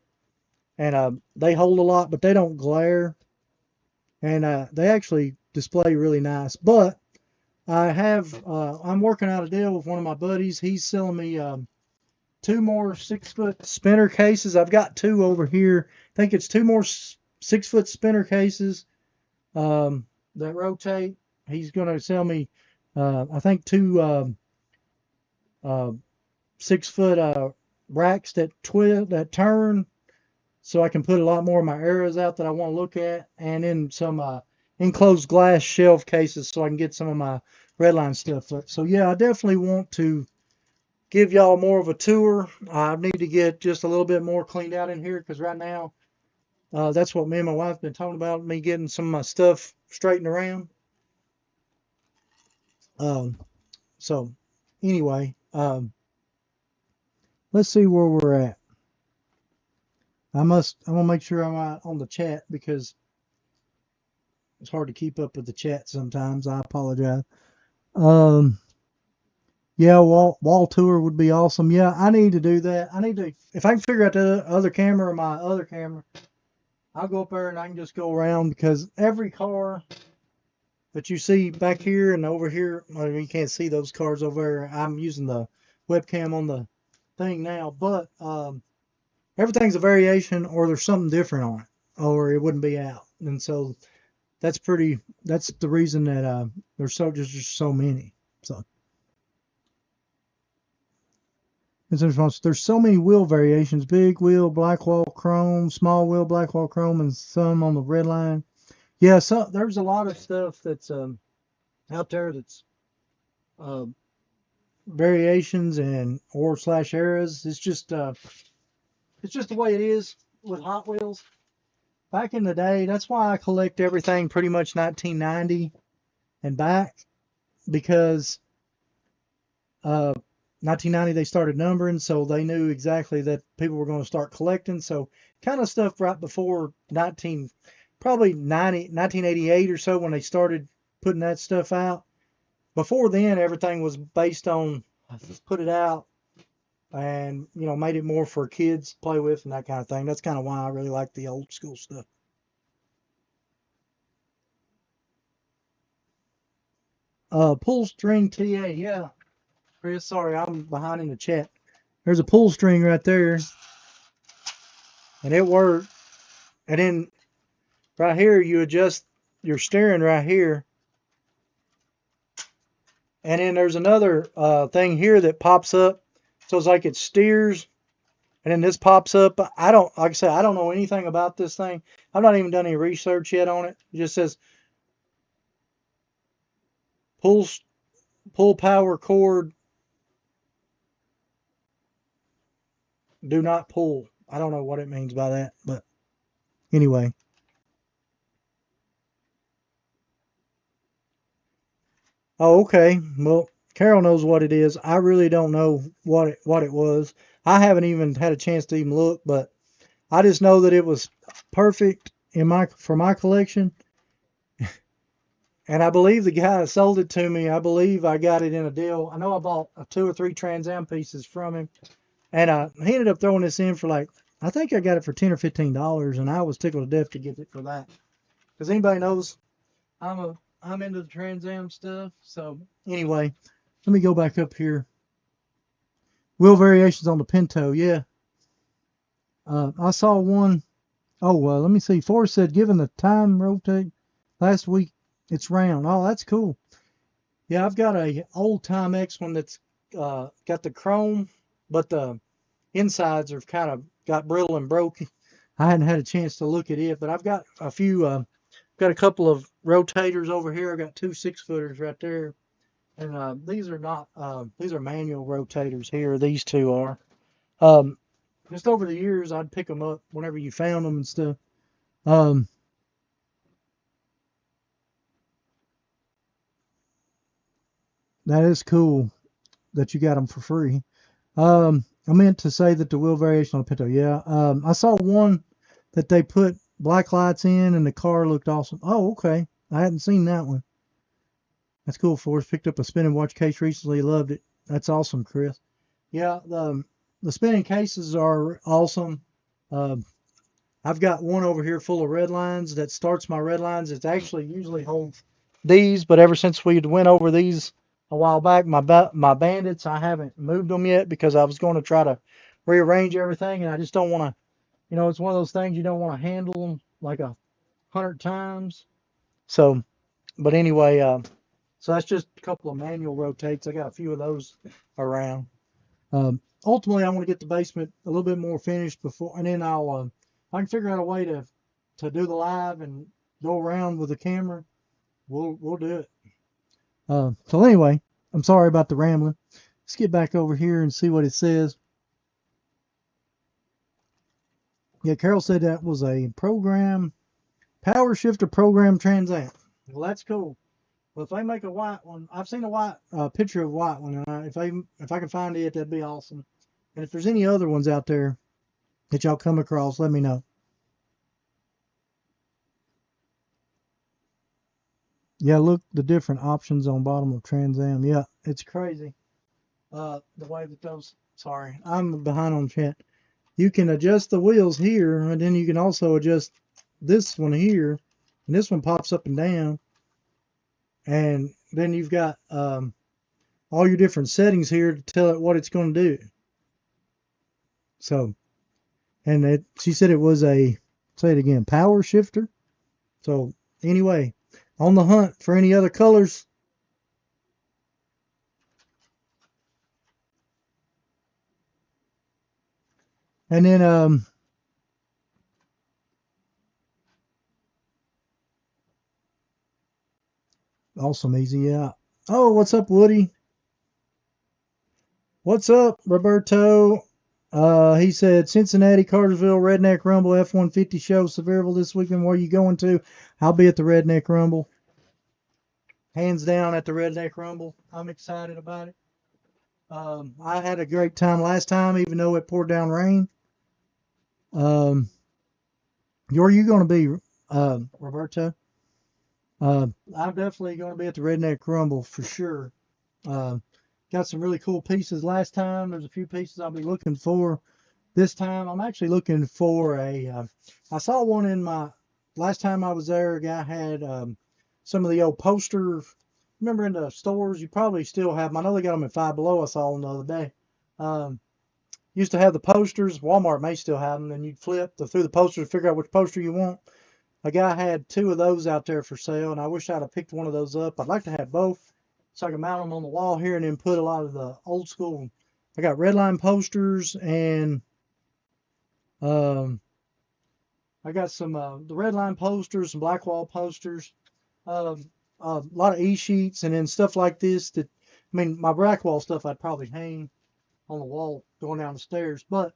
and they hold a lot, but they don't glare, and they actually display really nice. But I'm working out a deal with one of my buddies. He's selling me 2 more 6-foot spinner cases. I've got 2 over here. I think it's 2 more 6-foot spinner cases that rotate. He's going to sell me, I think, 2 6-foot racks that turn, so I can put a lot more of my arrows out that I want to look at, and then some enclosed glass shelf cases so I can get some of my redline stuff. So yeah, I definitely want to give y'all more of a tour. I need to get just a little bit more cleaned out in here, because right now that's what me and my wife have been talking about, me getting some of my stuff straightened around. So anyway, let's see where we're at. I want to make sure I'm on the chat, because it's hard to keep up with the chat sometimes. I apologize. Yeah, wall tour would be awesome. Yeah, I need to do that. If I can figure out the other camera or my other camera, I'll go up there and I can just go around because every car that you see back here and over here, well, you can't see those cars over there. I'm using the webcam on the thing now, but everything's a variation or there's something different on it or it wouldn't be out. And so that's the reason that there's just so many. So there's so many wheel variations: big wheel, black wall chrome, small wheel, black wall chrome, and some on the red line. Yeah, so there's a lot of stuff that's out there that's variations and or slash eras. It's just the way it is with Hot Wheels. Back in the day, that's why I collect everything pretty much 1990 and back, because 1990 they started numbering, so they knew exactly that people were going to start collecting. So kind of stuff right before 1988 or so when they started putting that stuff out. Before then, everything was based on let's put it out and made it more for kids to play with and that kind of thing. That's kind of why I really like the old school stuff. Pull string TA, yeah. Chris, sorry, I'm behind in the chat. There's a pull string right there, and it worked. And then right here, you adjust your steering right here. And then there's another thing here that pops up. So it's like it steers, and then this pops up. Like I said, I don't know anything about this thing. I've not even done any research yet on it. It just says pull power cord, do not pull. I don't know what it means by that, but anyway. Oh, okay. Well, Carol knows what it is. I really don't know what it was. I haven't even had a chance to even look, but I just know that it was perfect for my collection. And I believe the guy that sold it to me, I believe I got it in a deal. I know I bought 2 or 3 Trans Am pieces from him, and he ended up throwing this in for I think I got it for $10 or $15, and I was tickled to death to get it for that. Because anybody knows I'm into the Trans Am stuff. So anyway, let me go back up here. Wheel variations on the Pinto, yeah. I saw one. Oh, well, let me see. Forrest said, given the time rotate last week, it's round. Oh, that's cool. Yeah, I've got a old Timex one that's got the chrome, but the insides are kind of got brittle and broke. I hadn't had a chance to look at it, but I've got a few, got a couple of rotators over here. I got 2 6-footers right there. And these are not, these are manual rotators here. These 2 are. Just over the years, I'd pick them up whenever you found them and stuff. That is cool that you got them for free. I meant to say that the wheel variation on the Pinto. Yeah. I saw one that they put black lights in and the car looked awesome. Oh, okay. I hadn't seen that one. That's cool. Forrest picked up a spinning watch case recently. Loved it. That's awesome, Chris. Yeah, the spinning cases are awesome. I've got one over here full of red lines that starts my red lines. It's actually usually holds these, but ever since we went over these a while back, my bandits, I haven't moved them yet because I was going to try to rearrange everything, and I just don't want to, it's one of those things you don't want to handle them like 100 times. So, but anyway, so that's just a couple of manual rotates. I got a few of those around. Ultimately, I want to get the basement a little bit more finished before, and then I can figure out a way to do the live and go around with the camera. We'll do it. So anyway, I'm sorry about the rambling. Let's get back over here and see what it says. Yeah, Carol said that was a power shifter program Trans Am. Well, that's cool. Well, if they make a white one, I've seen a white picture of a white one, and if I can find it, that'd be awesome. And if there's any other ones out there that y'all come across, let me know. Yeah, look the different options on bottom of Trans Am. Yeah, it's crazy. The way that those. Sorry, I'm behind on chat. You can adjust the wheels here, and then you can also adjust this one here, and this one pops up and down, and then you've got all your different settings here to tell it what it's going to do. So, and she said it was a, say it again, power shifter. So anyway, on the hunt for any other colors. And then awesome, easy, yeah. Oh, what's up, Woody? What's up, Roberto? He said Cincinnati, Cartersville, Redneck Rumble, F-150 show, Sevierville this weekend. Where are you going to? I'll be at the Redneck Rumble. Hands down at the Redneck Rumble. I'm excited about it. I had a great time last time, even though it poured down rain. Where are you going to be, Roberto? I'm definitely going to be at the Redneck Rumble for sure. Got some really cool pieces last time. There's a few pieces I'll be looking for this time. I'm actually looking for I saw one in my, last time I was there, a guy had some of the old posters. Remember in the stores, you probably still have them. I know they got them at Five Below. I saw them the other day. Um, used to have the posters. Walmart may still have them. And you'd flip through the posters to figure out which poster you want. A guy had two of those out there for sale, and I wish I'd have picked one of those up. I'd like to have both so I can mount them on the wall here and then put a lot of the old school. I got redline posters and I got some the redline posters, some black wall posters, uh, a lot of e-sheets, and then stuff like this. That I mean, my black wall stuff I'd probably hang on the wall going down the stairs, but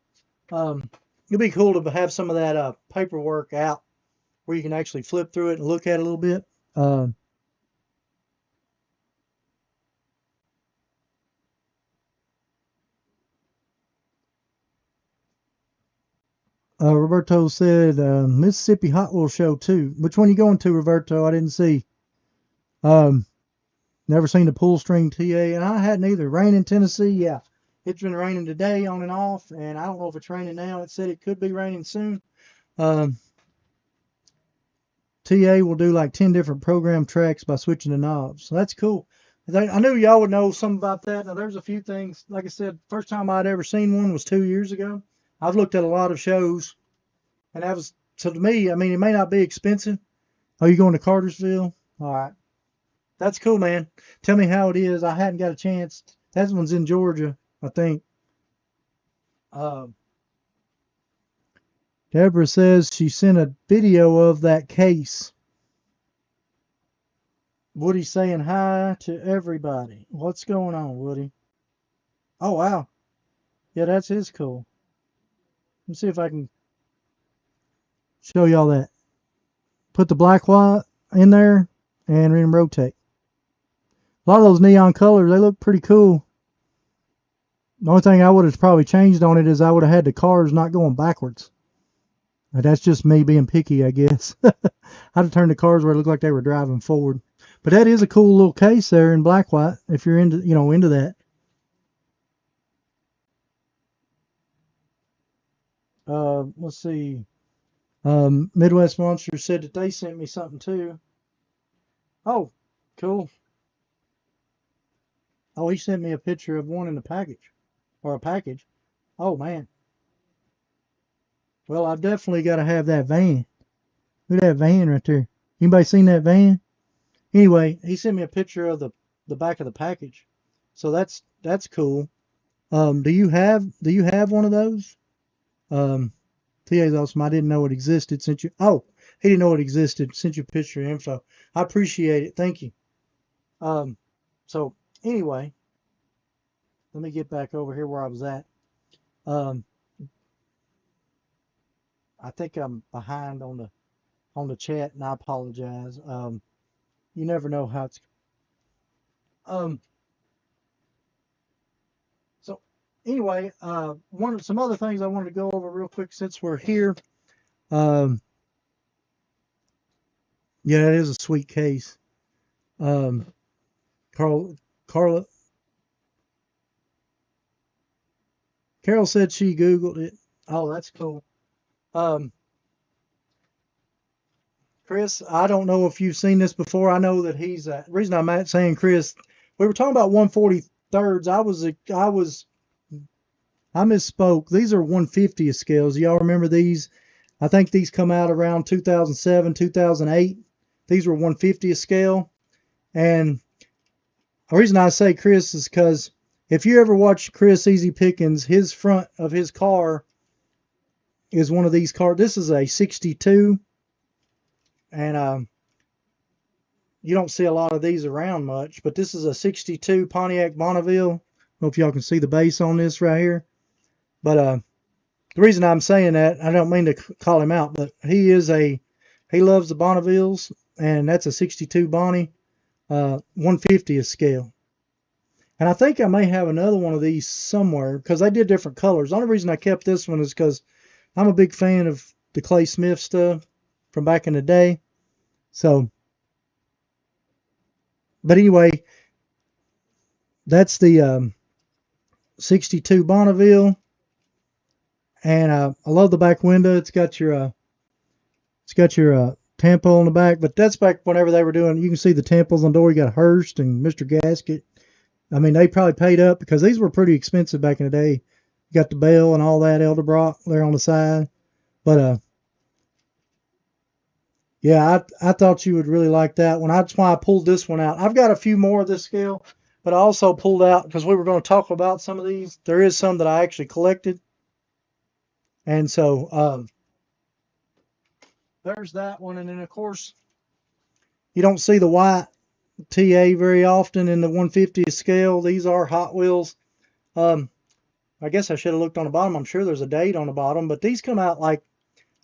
it'd be cool to have some of that paperwork out where you can actually flip through it and look at it a little bit. Uh, Roberto said Mississippi Hot Wheel Show too. Which one you going to, Roberto? I didn't see. Um, Never seen the pull string TA, and I hadn't either. Rain in Tennessee, yeah. It's been raining today on and off, and I don't know if it's raining now. It said it could be raining soon. Um, TA will do like 10 different program tracks by switching the knobs. So that's cool. I knew y'all would know something about that. Now, there's a few things. Like I said, first time I'd ever seen one was 2 years ago. I've looked at a lot of shows, and that was, so to me, I mean, it may not be expensive. Oh, you going to Cartersville? All right. That's cool, man. Tell me how it is. I hadn't got a chance. That one's in Georgia, I think. Uh, Deborah says she sent a video of that case. Woody saying hi to everybody. What's going on, Woody? Oh, wow. Yeah, that's his cool. Let me see if I can show y'all that. Put the black white in there and then rotate. A lot of those neon colors, they look pretty cool. The only thing I would have probably changed on it is I would have had the cars not going backwards. That's just me being picky, I guess. I'd have turned the cars where it looked like they were driving forward. But that is a cool little case there in black white if you're into that. Let's see. Midwest Monster said that they sent me something too. Oh, cool. Oh, he sent me a picture of one in the package or a package. Oh man. Well, I've definitely got to have that van. Look at that van right there. Anybody seen that van? Anyway, he sent me a picture of the back of the package. So that's cool. Do you have one of those? Um, TA's awesome. I didn't know it existed. Sent you. Oh, he didn't know it existed. Sent you a picture of info. I appreciate it. Thank you. Um, so anyway, let me get back over here where I was at. Um, I think I'm behind on the chat, and I apologize. You never know how it's. Um, so anyway, some other things I wanted to go over real quick since we're here. Um, yeah, it is a sweet case. Um, Carl, Carla, Carol said she Googled it. Oh, that's cool. Um, Chris, I don't know if you've seen this before. I know that he's the reason I'm saying Chris. We were talking about 1/43. I misspoke. These are 1/50th scales. Y'all remember these? I think these come out around 2007, 2008. These were 1/50th scale. And the reason I say Chris is because if you ever watch Chris Easy Pickens, his front of his car is one of these cars. This is a 62, and you don't see a lot of these around much, but this is a 62 Pontiac Bonneville. I don't know if y'all can see the base on this right here. But the reason I'm saying that, I don't mean to call him out, but he loves the Bonnevilles, and that's a 62 Bonnie, 1/50th scale. And I think I may have another one of these somewhere because they did different colors. The only reason I kept this one is because I'm a big fan of the Clay Smith stuff from back in the day. So, but anyway, that's the 62 Bonneville. And I love the back window. It's got your tempo on the back, but that's back whenever they were doing. You can see the temples on the door. You got Hearst and Mr. Gasket. I mean, they probably paid up because these were pretty expensive back in the day. You got the bell and all that Elderbrock there on the side. But yeah, I thought you would really like that one. That's why I pulled this one out. I've got a few more of this scale, but I also pulled out because we were going to talk about some of these. There is some that I actually collected. And so there's that one. And then, of course, you don't see the white TA very often in the 1/50th scale. These are Hot Wheels. I guess I should have looked on the bottom. I'm sure there's a date on the bottom, but these come out like,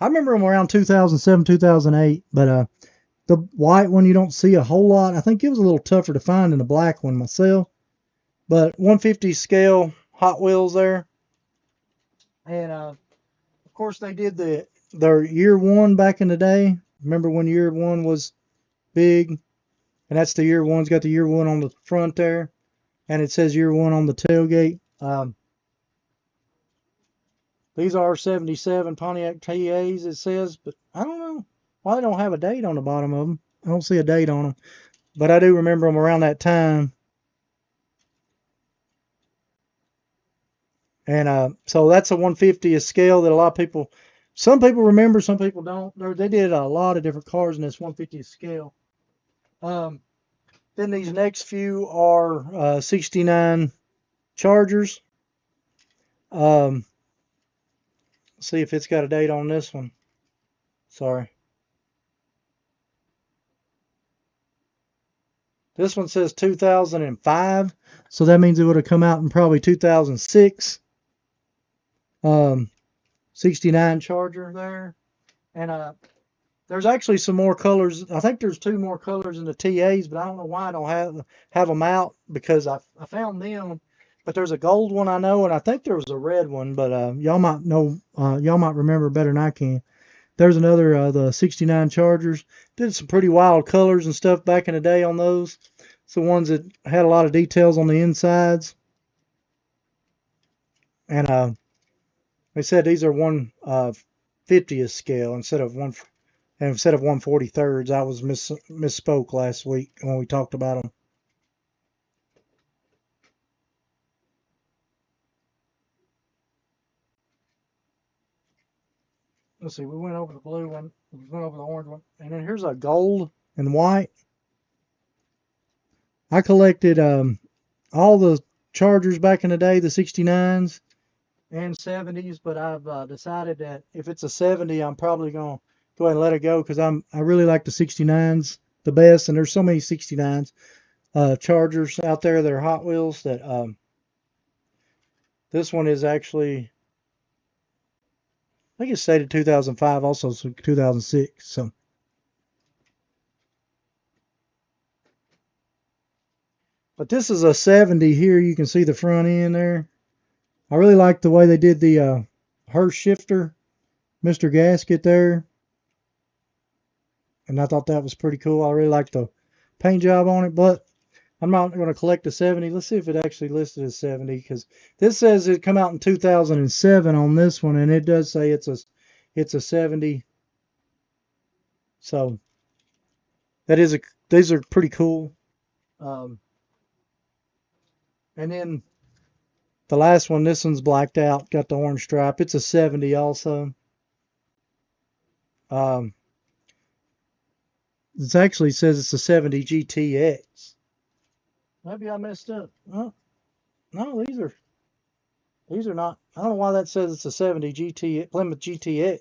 I remember them around 2007, 2008, but the white one you don't see a whole lot. I think it was a little tougher to find than the black one myself. But 1/50 scale Hot Wheels there. And of course they did their year one back in the day. Remember when year one was big? And that's the year one. It's got the year one on the front there. And it says year one on the tailgate. These are 77 Pontiac TAs, it says, but I don't know why they don't have a date on the bottom of them. I don't see a date on them, but I do remember them around that time. And so that's a 1/50th scale that a lot of people, some people remember, some people don't. They did a lot of different cars in this 1/50th scale. Then these next few are 69 Chargers. See if it's got a date on this one. Sorry. This one says 2005, so that means it would have come out in probably 2006. 69 Charger there. And there's actually some more colors. I think there's two more colors in the TAs, but I don't know why I don't have them out because I found them. But there's a gold one I know, and I think there was a red one, but y'all might know, y'all might remember better than I can. There's another, the 69 Chargers. Did some pretty wild colors and stuff back in the day on those. It's the ones that had a lot of details on the insides. And they said these are 1/50th scale instead of 1/43. I was misspoke last week when we talked about them. Let's see, we went over the blue one, we went over the orange one, and then here's a gold and white. I collected all the Chargers back in the day, the 69s and 70s, but I've decided that if it's a 70, I'm probably going to go ahead and let it go because I really like the 69s the best, and there's so many 69s Chargers out there that are Hot Wheels that this one is actually, I think it's stated 2005, also 2006. So, but this is a 70 here. You can see the front end there. I really like the way they did the Hearst shifter, Mr. Gasket there. And I thought that was pretty cool. I really like the paint job on it, but I'm not going to collect a 70. Let's see if it actually listed as 70 because this says it come out in 2007 on this one, and it does say it's a 70. So these are pretty cool. Um, and then the last one, this one's blacked out, got the orange stripe. It's a 70 also. Um, it actually says it's a 70 GTX. Maybe I messed up. Oh, no, these are not. I don't know why that says it's a 70 GT Plymouth GTX.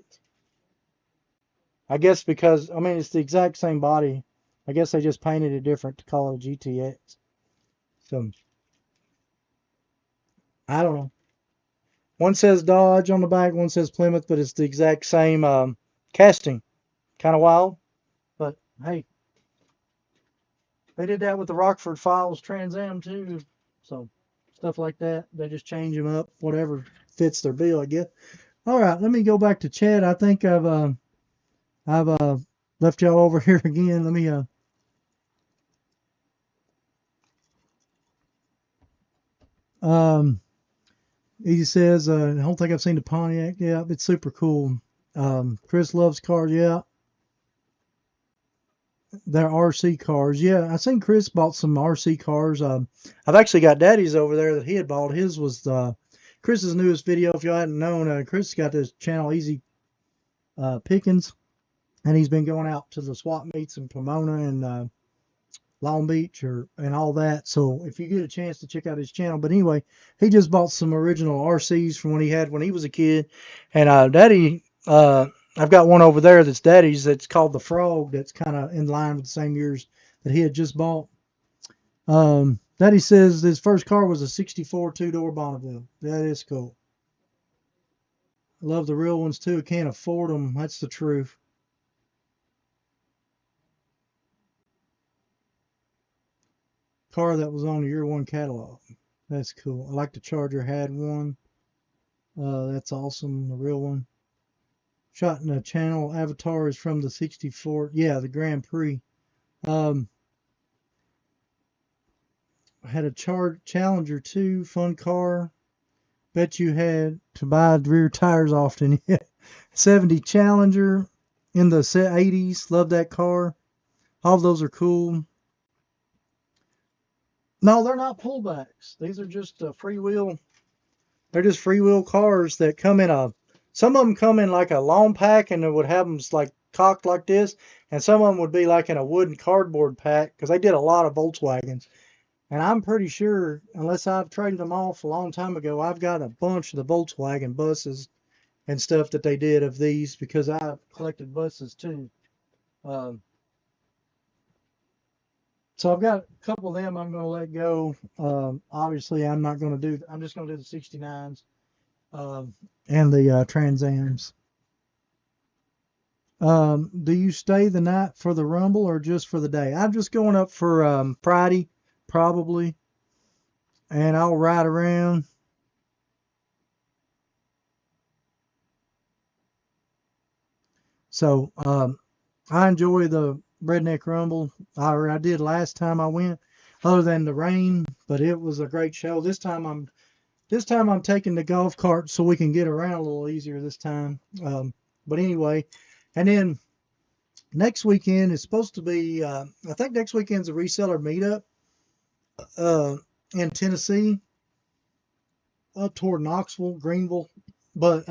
I guess because I mean it's the exact same body. I guess they just painted it different to call it a GTX. So I don't know. One says Dodge on the back, one says Plymouth, but it's the exact same casting. Kind of wild, but hey, they did that with the Rockford Files Trans Am too. So stuff like that, they just change them up, whatever fits their bill, I guess. All right, let me go back to chat. I think I've left y'all over here again. Let me um he says I don't think I've seen the Pontiac. Yeah, it's super cool. Chris loves cars. Yeah, they're RC cars. Yeah, I seen Chris bought some RC cars. I've actually got Daddy's over there that he had bought. His was Chris's newest video. If y'all hadn't known, Chris got this channel Easy Pickings, and he's been going out to the swap meets in Pomona and Long Beach and all that. So if you get a chance to check out his channel, but anyway, he just bought some original RCs from when he had when he was a kid, and Daddy. I've got one over there that's Daddy's that's called the Frog that's kind of in line with the same years that he had just bought. Daddy says his first car was a 64 two-door Bonneville. That is cool. I love the real ones too. Can't afford them. That's the truth. Car that was on the year one catalog. That's cool. I like the Charger had one. That's awesome. The real one. Shot in the channel. Avatar is from the 64. Yeah, the Grand Prix. Um, I had a Challenger 2, fun car. Bet you had to buy the rear tires often. 70 Challenger in the 80s. Love that car. All of those are cool. No, they're not pullbacks. These are just freewheel. They're just freewheel cars that come in a. Some of them come in like a long pack and it would have them like cocked like this, and some of them would be like in a wooden cardboard pack because they did a lot of Volkswagens. And I'm pretty sure, unless I've traded them off a long time ago, I've got a bunch of the Volkswagen buses and stuff that they did of these because I've collected buses too. Um, so I've got a couple of them I'm going to let go. Obviously, I'm not going to do. I'm just going to do the 69s and the Trans Ams. Do you stay the night for the Rumble or just for the day? I'm just going up for Friday, probably, and I'll ride around. So I enjoy the Redneck Rumble. I did last time I went, other than the rain, but it was a great show. This time I'm taking the golf cart so we can get around a little easier this time. But anyway, and then next weekend is supposed to be. I think next weekend's a reseller meetup in Tennessee, up toward Knoxville, Greenville. But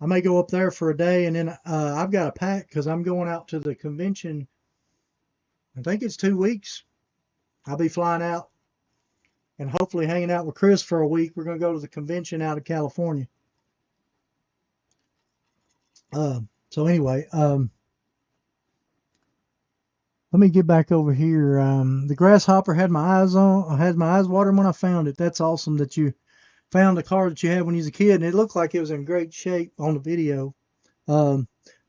I may go up there for a day, and then I've got a pack because I'm going out to the convention. I think it's 2 weeks. I'll be flying out and hopefully hanging out with Chris for a week. We're going to go to the convention out of California. So anyway, let me get back over here. The grasshopper had my eyes on. I had my eyes watering when I found it. That's awesome that you found the car that you had when you was a kid, and it looked like it was in great shape on the video.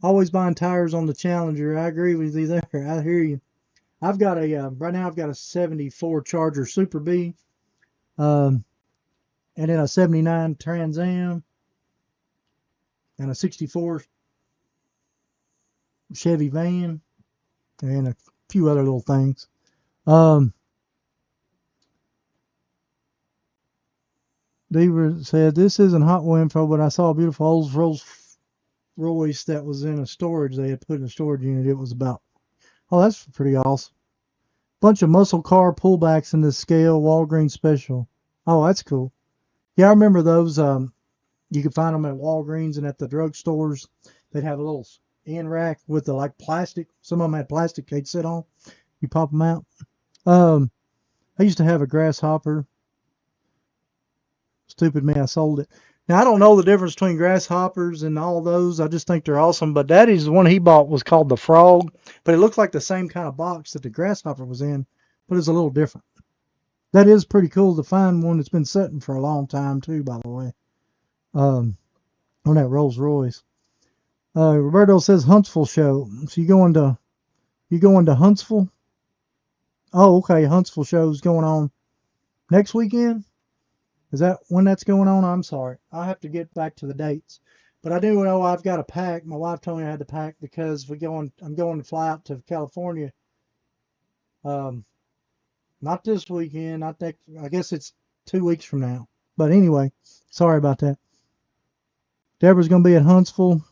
Always buying tires on the Challenger. I agree with you there. I hear you. I've got a right now. I've got a 74 Charger Super B, and then a 79 Trans Am, and a 64 Chevy van, and a few other little things. Deaver said, this isn't hot wheel info, but I saw a beautiful old Rolls Royce that was in a storage. They had put in a storage unit. It was about Oh, that's pretty awesome. Bunch of muscle car pullbacks in this scale Walgreens special. Oh, that's cool. Yeah, I remember those. You could find them at Walgreens and at the drugstores. They'd have a little end rack with the like plastic. Some of them had plastic they'd sit on. You pop them out. Um, I used to have a grasshopper. Stupid me, I sold it. Now I don't know the difference between grasshoppers and all those. I just think they're awesome. But Daddy's the one he bought was called the Frog, but it looked like the same kind of box that the grasshopper was in, but it's a little different. That is pretty cool to find one that's been sitting for a long time too, by the way. Um, on that Rolls Royce. Roberto says Huntsville show. So you going to Huntsville? Oh, okay. Huntsville show's going on next weekend. Is that when that's going on? I'm sorry. I'll have to get back to the dates. But I do know I've got to pack. My wife told me I had to pack because I'm going to fly out to California. Um, not this weekend. Not next. I guess it's 2 weeks from now. But anyway, sorry about that. Deborah's going to be at Huntsville.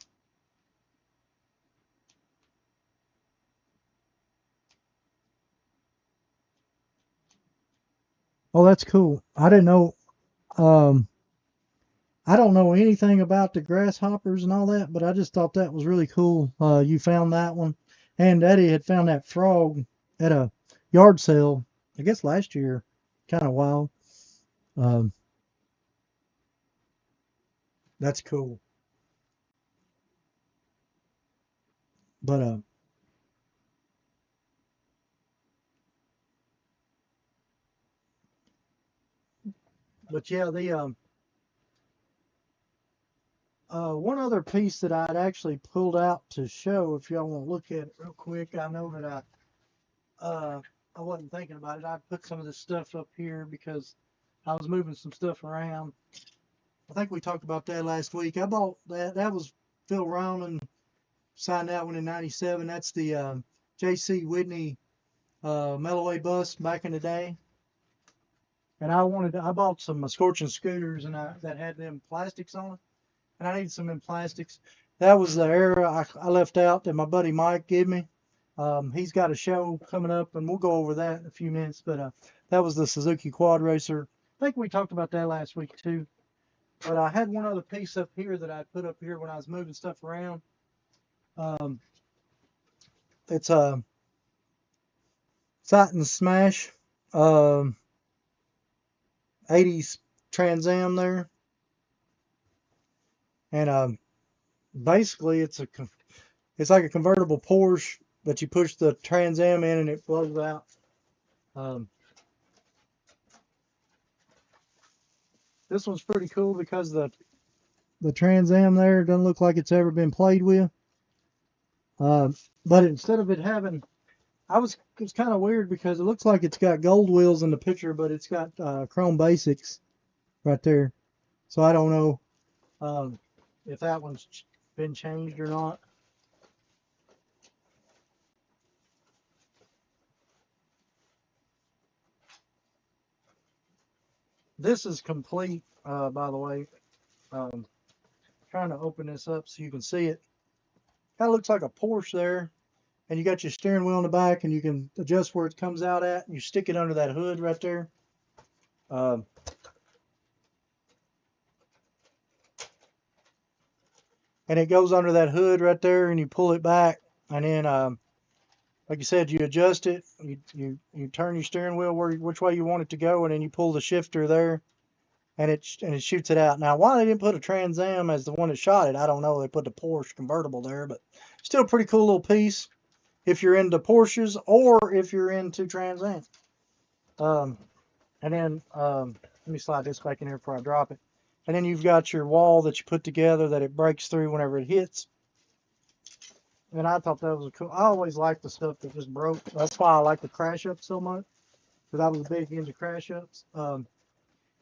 Oh, that's cool. I didn't know. Um, I don't know anything about the grasshoppers and all that, but I just thought that was really cool. You found that one, and Eddie had found that frog at a yard sale, I guess last year. Kind of wild. Um, that's cool. But yeah, the one other piece that I'd actually pulled out to show, if y'all want to look at it real quick. I know that I wasn't thinking about it. I put some of this stuff up here because I was moving some stuff around. I think we talked about that last week. I bought that. That was Phil Roman signed that one in '97. That's the J.C. Whitney Melloway bus back in the day. And I bought some Scorching Scooters and that had them plastics on it. And I needed some in plastics. That was the era I left out that my buddy Mike gave me. He's got a show coming up, and we'll go over that in a few minutes. But that was the Suzuki Quad Racer. I think we talked about that last week too. But I had one other piece up here that I put up here when I was moving stuff around. Um, it's a Titan Smash, um, 80s Trans Am there, and basically it's like a convertible Porsche, but you push the Trans Am in and it blows out. Um, this one's pretty cool because the Trans Am there doesn't look like it's ever been played with. But instead of it having, it's kind of weird because it looks like it's got gold wheels in the picture, but it's got chrome basics right there. So I don't know if that one's been changed or not. This is complete, by the way. Um, Trying to open this up so you can see it. Kind of looks like a Porsche there. And you got your steering wheel in the back, and you can adjust where it comes out at. And you stick it under that hood right there. Um, and it goes under that hood right there, and you pull it back. And then, like you said, you adjust it. You turn your steering wheel which way you want it to go, and then you pull the shifter there, and it shoots it out. Now, why they didn't put a Trans Am as the one that shot it, I don't know. They put the Porsche convertible there, but still a pretty cool little piece if you're into Porsches or if you're into Trans Am. And then let me slide this back in here before I drop it. And then you've got your wall that you put together that it breaks through whenever it hits. And I thought that was cool. I always liked the stuff that just broke. That's why I like the crash ups so much, because I was big into crash ups.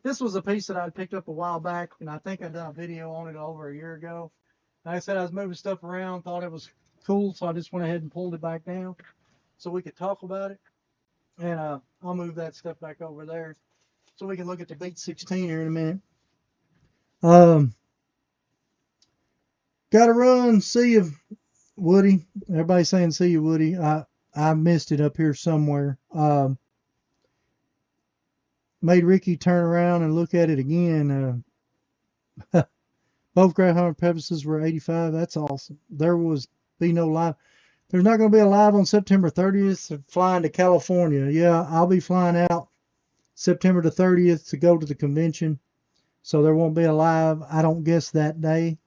This was a piece that I picked up a while back, and I think I done a video on it over a year ago. Like I said, I was moving stuff around, thought it was cool, so I just went ahead and pulled it back down so we could talk about it. And I'll move that stuff back over there so we can look at the Beat 16 here in a minute. Gotta run. See you, Woody. Everybody's saying see you, Woody. I missed it up here somewhere. Made Ricky turn around and look at it again. Both Greyhound purposes were 85. That's awesome. There was be no live. There's not going to be a live on September 30th. Flying to California. Yeah, I'll be flying out September the 30th to go to the convention. So there won't be a live, I don't guess, that day.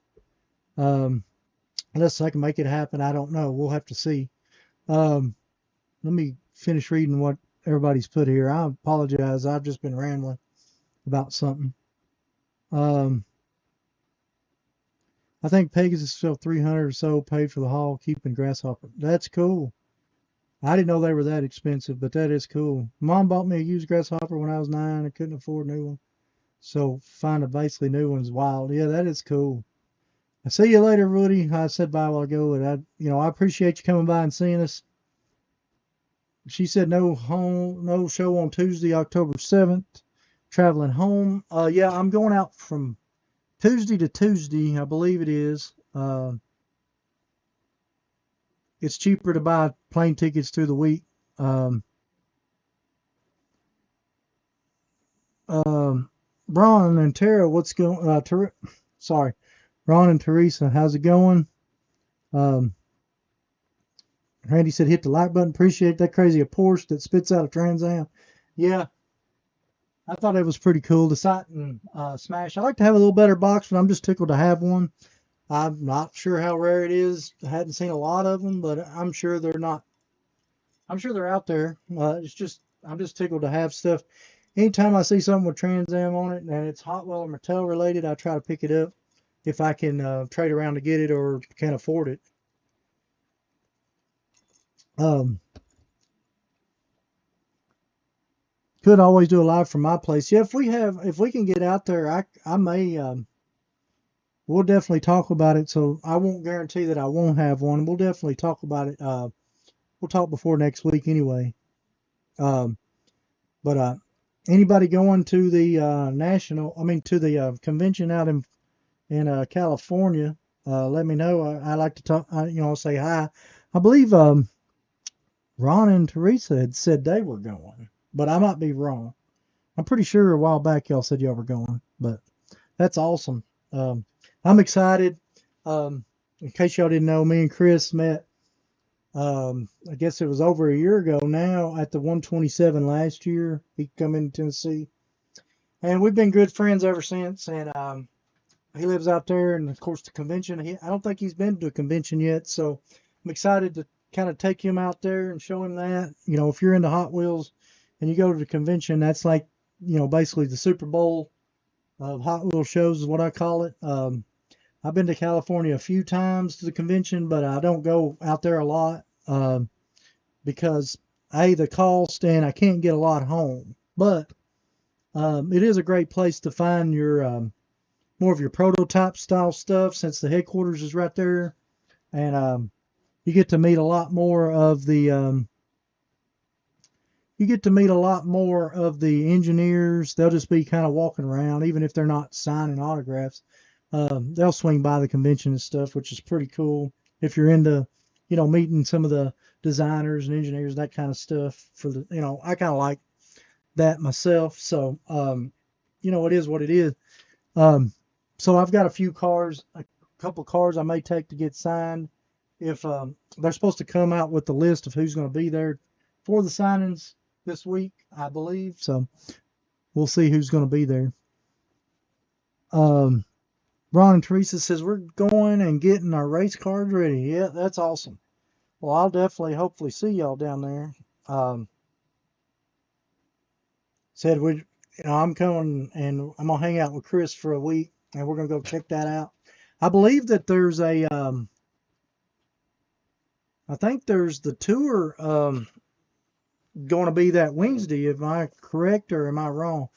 Unless I can make it happen. I don't know. We'll have to see. Um, Let me finish reading what everybody's put here. I apologize. I've just been rambling about something. Um, I think Pegasus fell 300 or so paid for the haul, keeping Grasshopper. That's cool. I didn't know they were that expensive, but that is cool. Mom bought me a used Grasshopper when I was 9. I couldn't afford a new one. So finding basically new ones wild. Yeah, that is cool. I see you later, Woody. I said bye a while ago, and I appreciate you coming by and seeing us. She said no show on Tuesday, October 7th. Traveling home. Yeah, I'm going out from Tuesday to Tuesday, I believe it is. It's cheaper to buy plane tickets through the week. Um, Ron and Tara, what's going? Sorry, Ron and Teresa, how's it going? Um, Randy said hit the like button. Appreciate that crazy a Porsche that spits out a Trans Am. Yeah, I thought it was pretty cool. The sight and smash. I like to have a little better box, but I'm just tickled to have one. I'm not sure how rare it is. I hadn't seen a lot of them, but I'm sure they're not. I'm sure they're out there. I'm just tickled to have stuff. Anytime I see something with Trans Am on it and it's Hot Wheel or Mattel related, I try to pick it up if I can trade around to get it or can afford it. Um, could always do a live from my place. Yeah, if we can get out there, I may. We'll definitely talk about it. So I won't guarantee that I won't have one. We'll definitely talk about it. We'll talk before next week anyway. Um, but anybody going to the to the convention out in California, let me know. I like to talk. I'll say hi. I believe Ron and Teresa had said they were going, but I might be wrong. I'm pretty sure a while back y'all said y'all were going, but that's awesome. I'm excited. In case y'all didn't know, me and Chris met. I guess it was over a year ago now at the 127 last year. He come in Tennessee, and we've been good friends ever since. And he lives out there, and of course the convention. I don't think he's been to a convention yet, so I'm excited to kind of take him out there and show him that. If you're into Hot Wheels and you go to the convention, that's like basically the Super Bowl of Hot Wheels shows is what I call it. I've been to California a few times to the convention, but I don't go out there a lot because the cost and I can't get a lot home. But it is a great place to find your more of your prototype style stuff since the headquarters is right there, and you get to meet a lot more of the engineers. They'll just be kind of walking around, even if they're not signing autographs. They'll swing by the convention and stuff, which is pretty cool. If you're into, meeting some of the designers and engineers, that kind of stuff. I kind of like that myself. So, it is what it is. So I've got a couple cars I may take to get signed. If they're supposed to come out with the list of who's going to be there for the signings this week, I believe. So we'll see who's going to be there. Ron and Teresa says we're going and getting our race cars ready. Yeah, that's awesome. Well, I'll definitely, hopefully, see y'all down there. Said I'm coming and I'm gonna hang out with Chris for a week, and we're gonna go check that out. I believe that there's I think there's the tour going to be that Wednesday. Am I correct or am I wrong?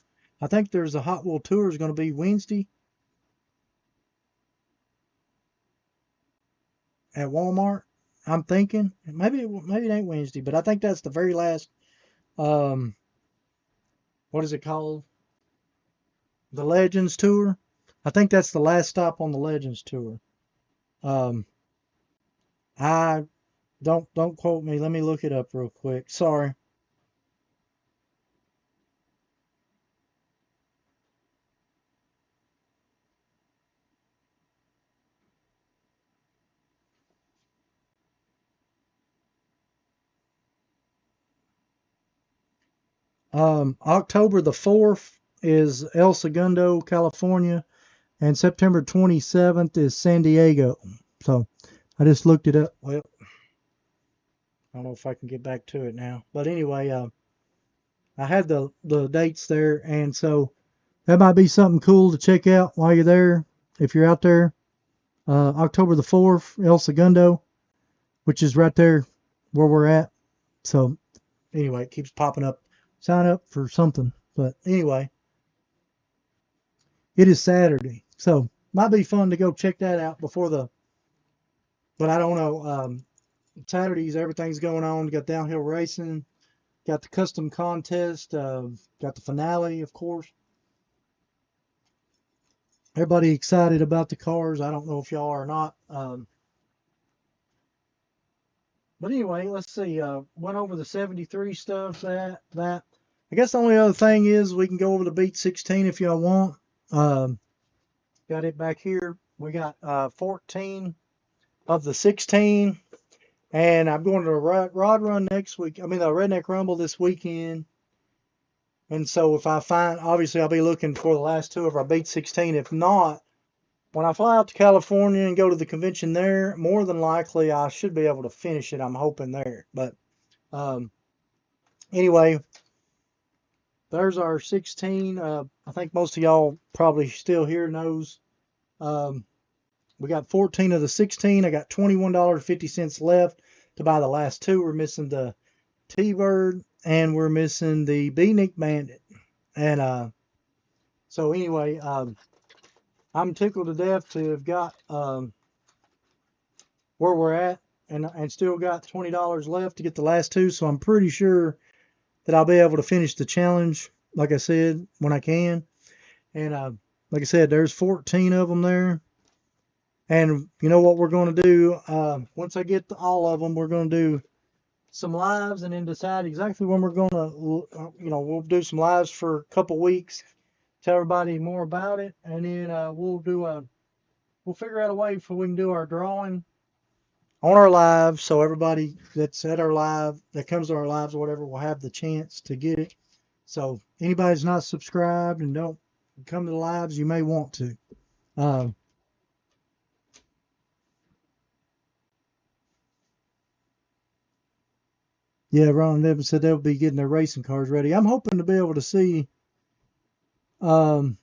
I think there's a Hot Wheel tour is going to be Wednesday at Walmart. I'm thinking maybe it ain't Wednesday, but I think that's the very last. Um, what is it called? The Legends tour. I think that's the last stop on the Legends tour. Um, I Don't quote me. Let me look it up real quick. Sorry. October the 4th is El Segundo, California, and September 27th is San Diego. So I just looked it up. Well, I don't know if I can get back to it now. But anyway, I had the dates there, and so that might be something cool to check out while you're there. If you're out there, October the 4th, El Segundo, which is right there where we're at. So anyway, it keeps popping up. Sign up for something. But anyway, it is Saturday. So might be fun to go check that out before the, but I don't know. Saturdays, everything's going on. You got downhill racing, got the custom contest, got the finale, of course. Everybody excited about the cars. I don't know if y'all are or not. But anyway, let's see. Went over the 73 stuff. That. I guess the only other thing is we can go over the Beat 16 if y'all want. Got it back here. We got 14 of the 16, and I'm going to the Rod Run next week. I mean, the Redneck Rumble this weekend. And so if I find, obviously, I'll be looking for the last two of our Beat 16. If not, when I fly out to California and go to the convention there, more than likely I should be able to finish it. I'm hoping there. But um, anyway, there's our 16. I think most of y'all probably still here knows. Um, we got 14 of the 16. I got $21.50 left to buy the last two. We're missing the T-Bird and we're missing the Beatnik Bandit. And so anyway, I'm tickled to death to have got where we're at and still got $20 left to get the last two. So I'm pretty sure that I'll be able to finish the challenge, like I said, when I can. And like I said, there's 14 of them there. And you know what we're going to do? Once I get all of them, we're going to do some lives and then decide exactly when we're going to, we'll do some lives for a couple weeks, tell everybody more about it, and then we'll figure out a way for we can do our drawing on our live, so everybody that's at our live, that comes to our lives or whatever, will have the chance to get it. So anybody's not subscribed and don't come to the lives, you may want to. Uh, yeah, Ron and Evan said they'll be getting their racing cars ready. I'm hoping to be able to see. Um,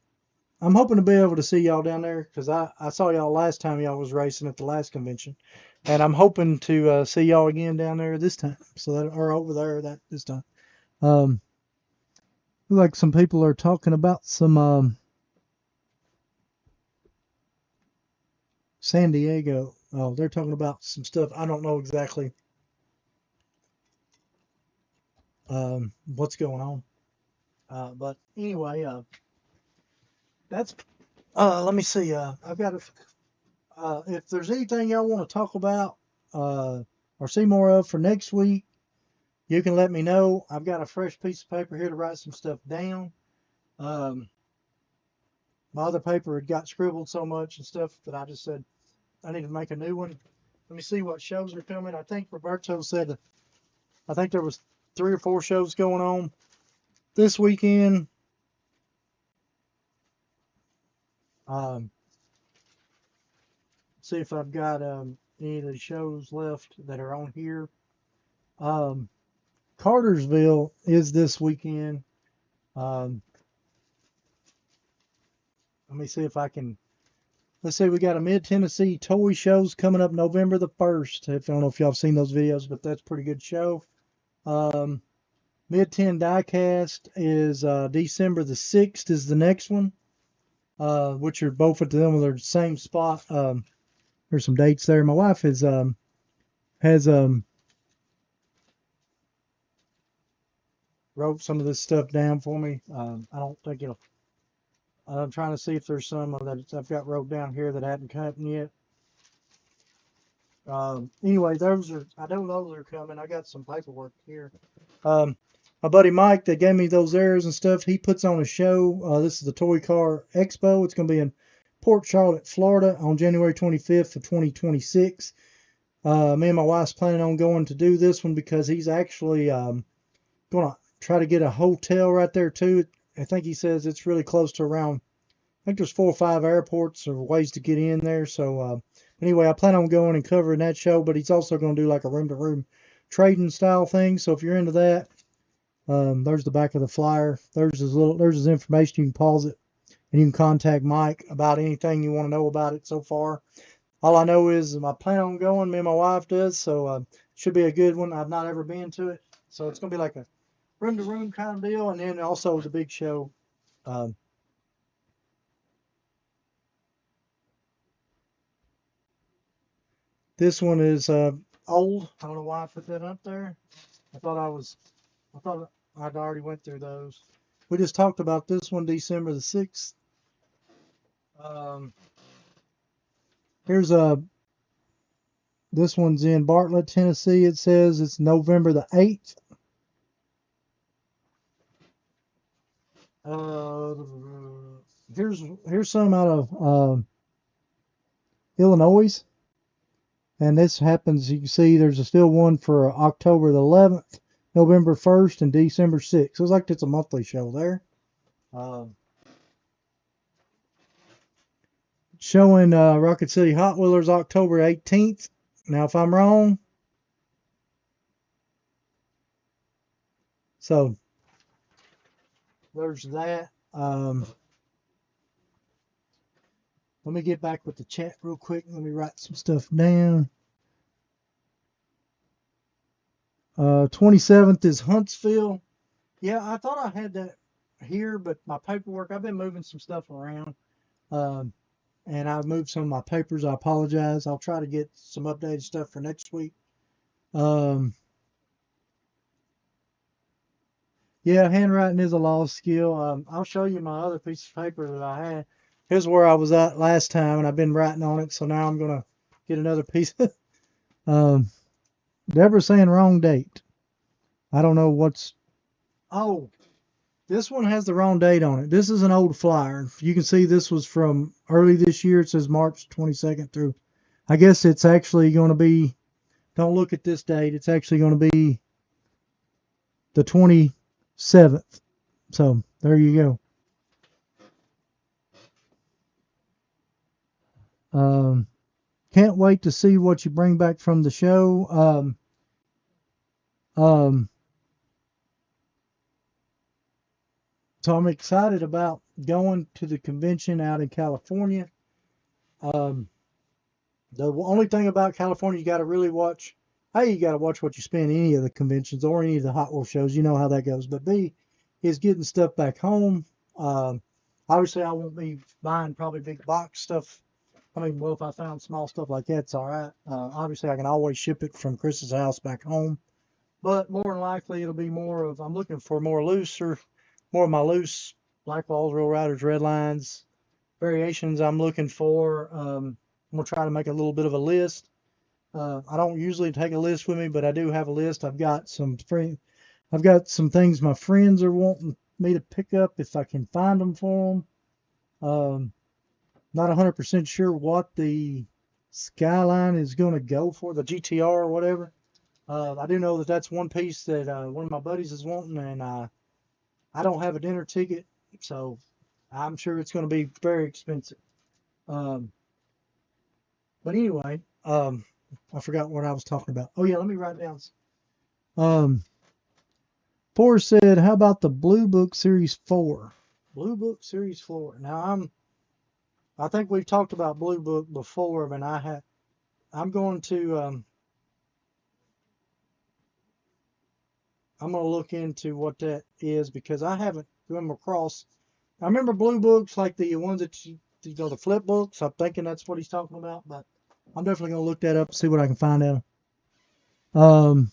I'm hoping to be able to see y'all down there because I saw y'all last time y'all was racing at the last convention, and I'm hoping to see y'all again down there this time. So that or over there that this time. Um, like some people are talking about some San Diego. Oh, they're talking about some stuff. I don't know exactly what's going on. But anyway, that's. Let me see. I've got. If there's anything y'all want to talk about or see more of for next week, you can let me know. I've got a fresh piece of paper here to write some stuff down. Um, my other paper had got scribbled so much and stuff that I just said I need to make a new one. Let me see what shows are coming. I think Roberto said I think there was 3 or 4 shows going on this weekend. Um, see if I've got any of the shows left that are on here. Um, Cartersville is this weekend. Um, let me see if I can. Let's see, we got a Mid Tennessee Toy Shows coming up November the 1st. I don't know if y'all have seen those videos, but that's a pretty good show. Um, Mid 10 Diecast is December the 6th is the next one, which are both at the same spot. There's some dates there. My wife has wrote some of this stuff down for me. I don't think it'll. I'm trying to see if there's some that I've got wrote down here that hadn't happened yet. Anyway, I know those are coming. I got some paperwork here. Um, my buddy Mike that gave me those airs and stuff, he puts on a show. This is the Toy Car Expo. It's going to be in Port Charlotte, Florida on January 25th of 2026. Me and my wife's planning on going to do this one because he's actually going to try to get a hotel right there too. I think he says it's really close to around, I think there's 4 or 5 airports or ways to get in there. So anyway, I plan on going and covering that show, but he's also going to do like a room to room trading style thing. So if you're into that, there's the back of the flyer. There's his information. You can pause it and you can contact Mike about anything you want to know about it so far. All I know is I plan on going. Me and my wife does, so it should be a good one. I've not ever been to it, so it's gonna be like a room to room kind of deal, and then also the big show. Um, this one is old. I don't know why I put that up there. I thought I'd already went through those. We just talked about this one, December the 6th. Um, here's this one's in Bartlett, Tennessee. It says it's November the 8th. Uh, here's some out of Illinois, and this happens. You can see there's still one for October the 11th, November 1st, and December 6th. So it's like it's a monthly show there. Showing Rocket City Hot Wheelers October 18th. Now, if I'm wrong, so there's that. Let me get back with the chat real quick. Let me write some stuff down. 27th is Huntsville. Yeah, I thought I had that here, but my paperwork, I've been moving some stuff around. And I've moved some of my papers. I apologize. I'll try to get some updated stuff for next week. Yeah, handwriting is a lost skill. I'll show you my other piece of paper that I had. Here's where I was at last time, and I've been writing on it, so now I'm going to get another piece. Deborah's saying wrong date. I don't know what's... Oh, this one has the wrong date on it. This is an old flyer. You can see this was from early this year. It says March 22nd through... I guess it's actually going to be... Don't look at this date. It's actually going to be the 27th. So, there you go. Can't wait to see what you bring back from the show. So I'm excited about going to the convention out in California. The only thing about California, you got to really watch. A, you got to watch what you spend any of the conventions or any of the Hot Wheels shows. You know how that goes. But B is getting stuff back home. Obviously, I won't be buying probably big box stuff. I mean, well, if I found small stuff like that, it's all right. Obviously, I can always ship it from Chris's house back home. But more than likely, it'll be more of, I'm looking for more of my loose Black Walls, Real Riders, Red Lines, variations I'm looking for. I'm going to try to make a little bit of a list. I don't usually take a list with me, but I do have a list. I've got some things my friends are wanting me to pick up if I can find them for them. Not 100% sure what the Skyline is going to go for, the GTR or whatever. I do know that that's one piece that one of my buddies is wanting, and I don't have a dinner ticket, so I'm sure it's going to be very expensive. But anyway, I forgot what I was talking about. Oh yeah, let me write down. Forrest said, "How about the Blue Book Series 4?" Blue Book Series 4. Now I think we've talked about Blue Book before, but I'm going to look into what that is because I haven't come across. I remember Blue Books like the ones that the flip books. I'm thinking that's what he's talking about, but I'm definitely going to look that up and see what I can find out.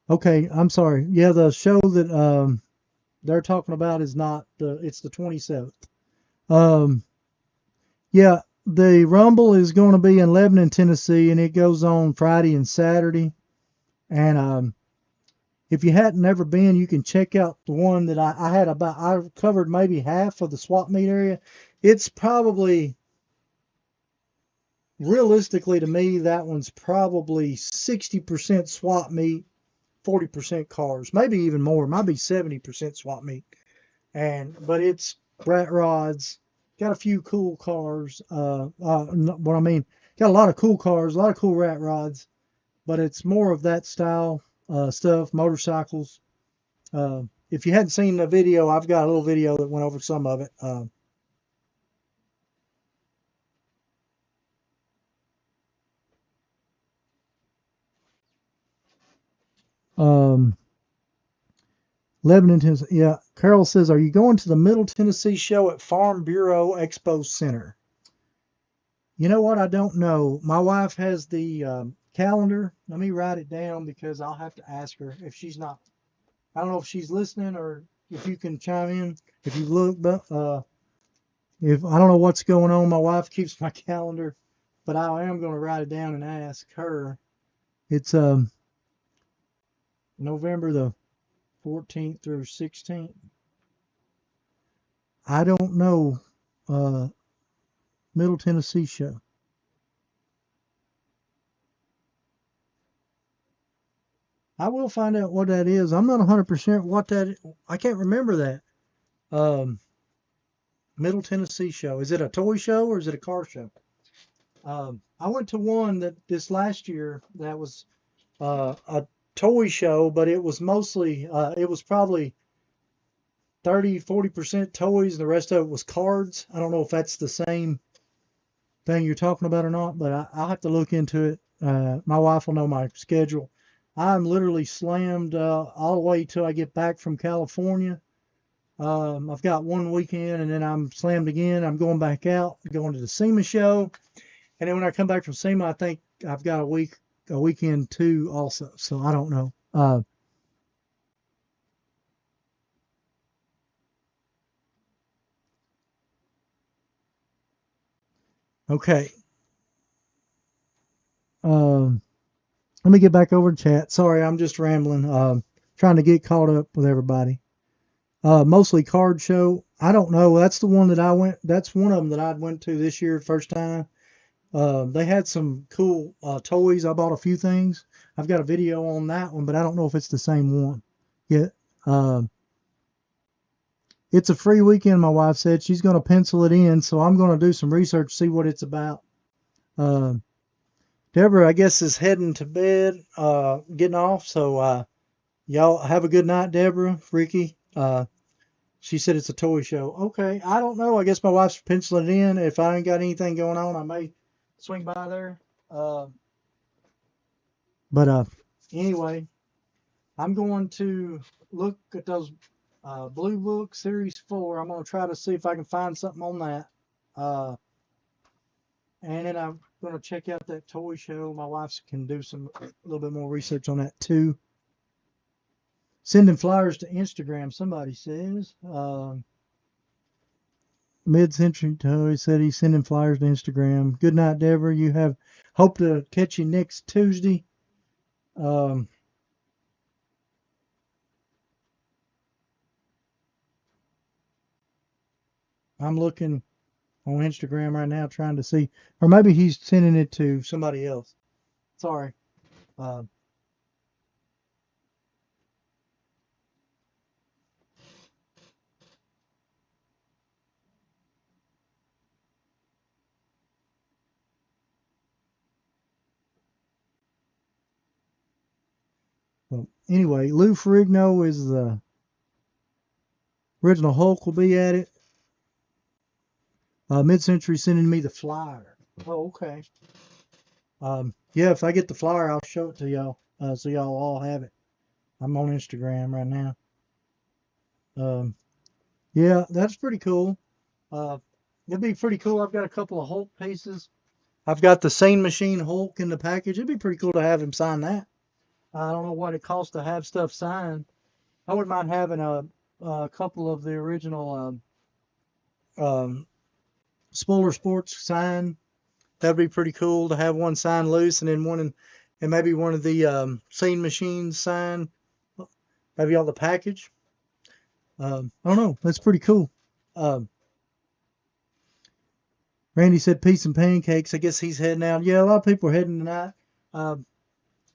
Okay, I'm sorry. Yeah, the show that they're talking about is not it's the 27th. Yeah, the Rumble is going to be in Lebanon, Tennessee, and it goes on Friday and Saturday. And if you hadn't ever been, you can check out the one that I had about. I covered maybe half of the swap meet area. It's probably, realistically to me, that one's probably 60% swap meet, 40% cars, maybe even more. It might be 70% swap meet. But it's rat rods, got a few cool cars. What I mean, got a lot of cool cars, a lot of cool rat rods, but it's more of that style stuff, motorcycles. If you hadn't seen the video, I've got a little video that went over some of it. Um, Lebanon, Tennessee. Yeah, Carol says, "Are you going to the Middle Tennessee show at Farm Bureau Expo Center?" You know what? I don't know. My wife has the calendar. Let me write it down because I'll have to ask her if she's not. I don't know if she's listening or if you can chime in. If you look, but if I don't know what's going on, my wife keeps my calendar, but I am going to write it down and ask her. It's November the 14th through 16th. I don't know. Middle Tennessee show. I will find out what that is. I'm not 100% what that. I can't remember that. Middle Tennessee show. Is it a toy show or is it a car show? I went to one that this last year that was a toy show, but it was mostly, it was probably 30-40% toys. The rest of it was cards. I don't know if that's the same thing you're talking about or not, but I'll have to look into it. My wife will know my schedule. I'm literally slammed all the way till I get back from California. I've got one weekend and then I'm slammed again. I'm going back out, going to the SEMA show. And then when I come back from SEMA, I think I've got a weekend too also. So I don't know. Okay. Um, Let me get back over to chat. Sorry, I'm just rambling. Trying to get caught up with everybody. Mostly card show. I don't know. That's the one that I went. That's one of them that I went to this year, first time. They had some cool toys. I bought a few things. I've got a video on that one, but I don't know if it's the same one yet. It's a free weekend, my wife said. She's going to pencil it in, so I'm going to do some research, see what it's about. Uh, Deborah, I guess, is heading to bed, getting off. So y'all have a good night, Deborah, Ricky. She said it's a toy show. Okay, I don't know. I guess my wife's penciling it in. If I ain't got anything going on, I may swing by there. But anyway, I'm going to look at those Blue Book Series 4. I'm going to try to see if I can find something on that. And then I'm going to check out that toy show. My wife can do a little bit more research on that too. Sending flyers to Instagram, somebody says. Mid-Century Toy said he's sending flyers to Instagram. Good night, Deborah. Hope to catch you next Tuesday. I'm looking on Instagram right now trying to see, or maybe he's sending it to somebody else. Sorry. Uh, well, anyway, Lou Ferrigno is the original Hulk. Will be at it. Mid-Century sending me the flyer. Oh, okay. Yeah, if I get the flyer, I'll show it to y'all, so y'all all have it. I'm on Instagram right now. Um, yeah, that's pretty cool. Uh, It'd be pretty cool. I've got a couple of Hulk pieces. I've got the Sane Machine Hulk in the package. It'd be pretty cool to have him sign that. I don't know what it costs to have stuff signed. I wouldn't mind having a couple of the original Spoiler Sports sign. That'd be pretty cool to have one sign loose and then and maybe one of the Scene Machines sign, maybe on the package. I don't know. That's pretty cool. Um, Randy said peace and pancakes. I guess he's heading out. Yeah, a lot of people are heading tonight. Um,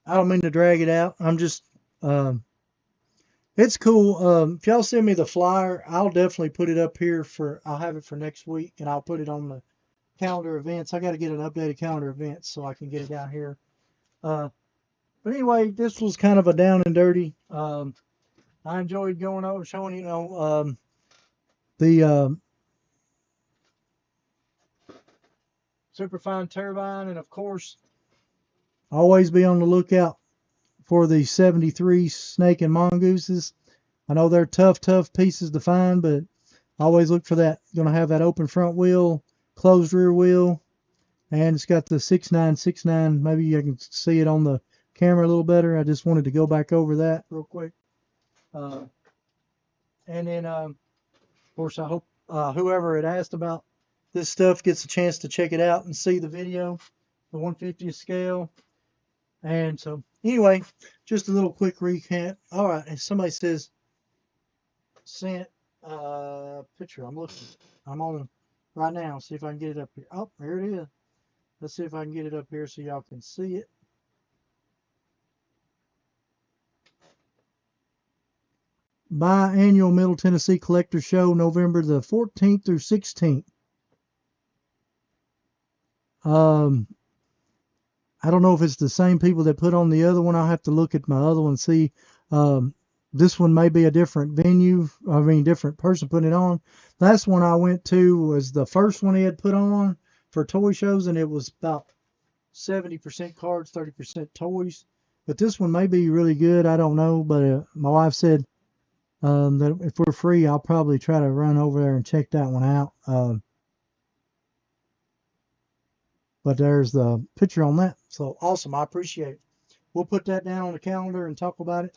I don't mean to drag it out. I'm just, um, it's cool. If y'all send me the flyer, I'll definitely put it up here I'll have it for next week and I'll put it on the calendar events. I got to get an updated calendar events so I can get it down here. But anyway, this was kind of a down and dirty. I enjoyed going over showing, the Superfine turbine, and of course, always be on the lookout for the 73 snake and mongooses. I know they're tough pieces to find, but always look for that. You're going to have that open front wheel, closed rear wheel, and it's got the 6969. Maybe you can see it on the camera a little better. I just wanted to go back over that real quick. And then, of course, I hope whoever had asked about this stuff gets a chance to check it out and see the video, the 150th scale. And so, anyway, just a little quick recap. All right, and somebody says, sent picture. I'm looking. I'm on right now. See if I can get it up here. Oh, there it is. Let's see if I can get it up here so y'all can see it. Biannual Middle Tennessee Collector Show, November the 14th through 16th. I don't know if it's the same people that put on the other one. I'll have to look at my other one and see. This one may be a different venue. I mean, different person putting it on. Last one I went to was the first one he had put on for toy shows, and it was about 70% cards, 30% toys. But this one may be really good. I don't know. But my wife said that if we're free, I'll probably try to run over there and check that one out. But there's the picture on that. So awesome. I appreciate it. We'll put that down on the calendar and talk about it.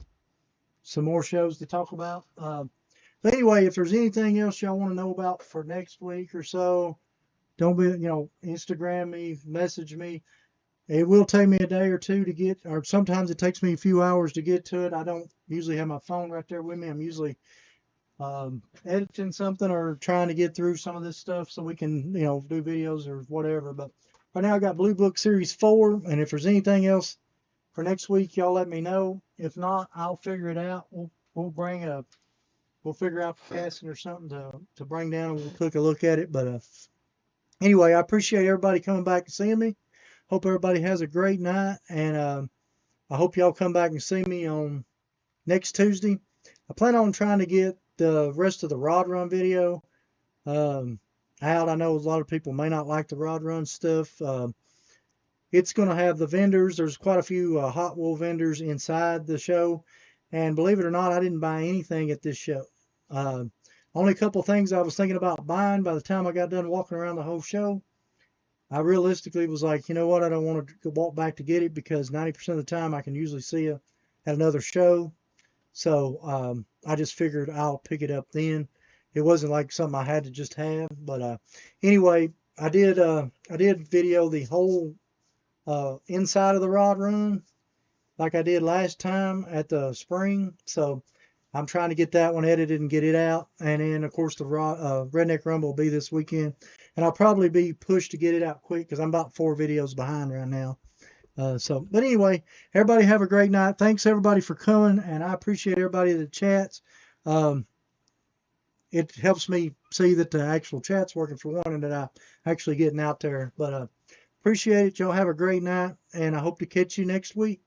Some more shows to talk about. But anyway, if there's anything else y'all want to know about for next week or so, don't be, Instagram me, message me. It will take me a day or two to get, or sometimes it takes me a few hours to get to it. I don't usually have my phone right there with me. I'm usually editing something or trying to get through some of this stuff so we can, do videos or whatever. But right now I got Blue Book Series 4, and if there's anything else for next week, y'all let me know. If not, I'll figure it out. We'll figure out the casting or something to bring down, and we'll take a look at it. But anyway, I appreciate everybody coming back and seeing me. Hope everybody has a great night, and I hope y'all come back and see me on next Tuesday. I plan on trying to get the rest of the rod run video out. I know a lot of people may not like the rod run stuff. It's going to have the vendors. There's quite a few Hot Wheel vendors inside the show. And believe it or not, I didn't buy anything at this show. Only a couple things I was thinking about buying by the time I got done walking around the whole show. I realistically was like, you know what, I don't want to walk back to get it because 90% of the time I can usually see it at another show. So I just figured I'll pick it up then. It wasn't like something I had to just have. But anyway, I did video the whole inside of the rod run like I did last time at the spring. So I'm trying to get that one edited and get it out. And then, of course, the Redneck Rumble will be this weekend. And I'll probably be pushed to get it out quick because I'm about 4 videos behind right now. But anyway, everybody have a great night. Thanks, everybody, for coming. And I appreciate everybody that chats. It helps me see that the actual chat's working for one and that I'm actually getting out there. But appreciate it. Y'all have a great night. And I hope to catch you next week.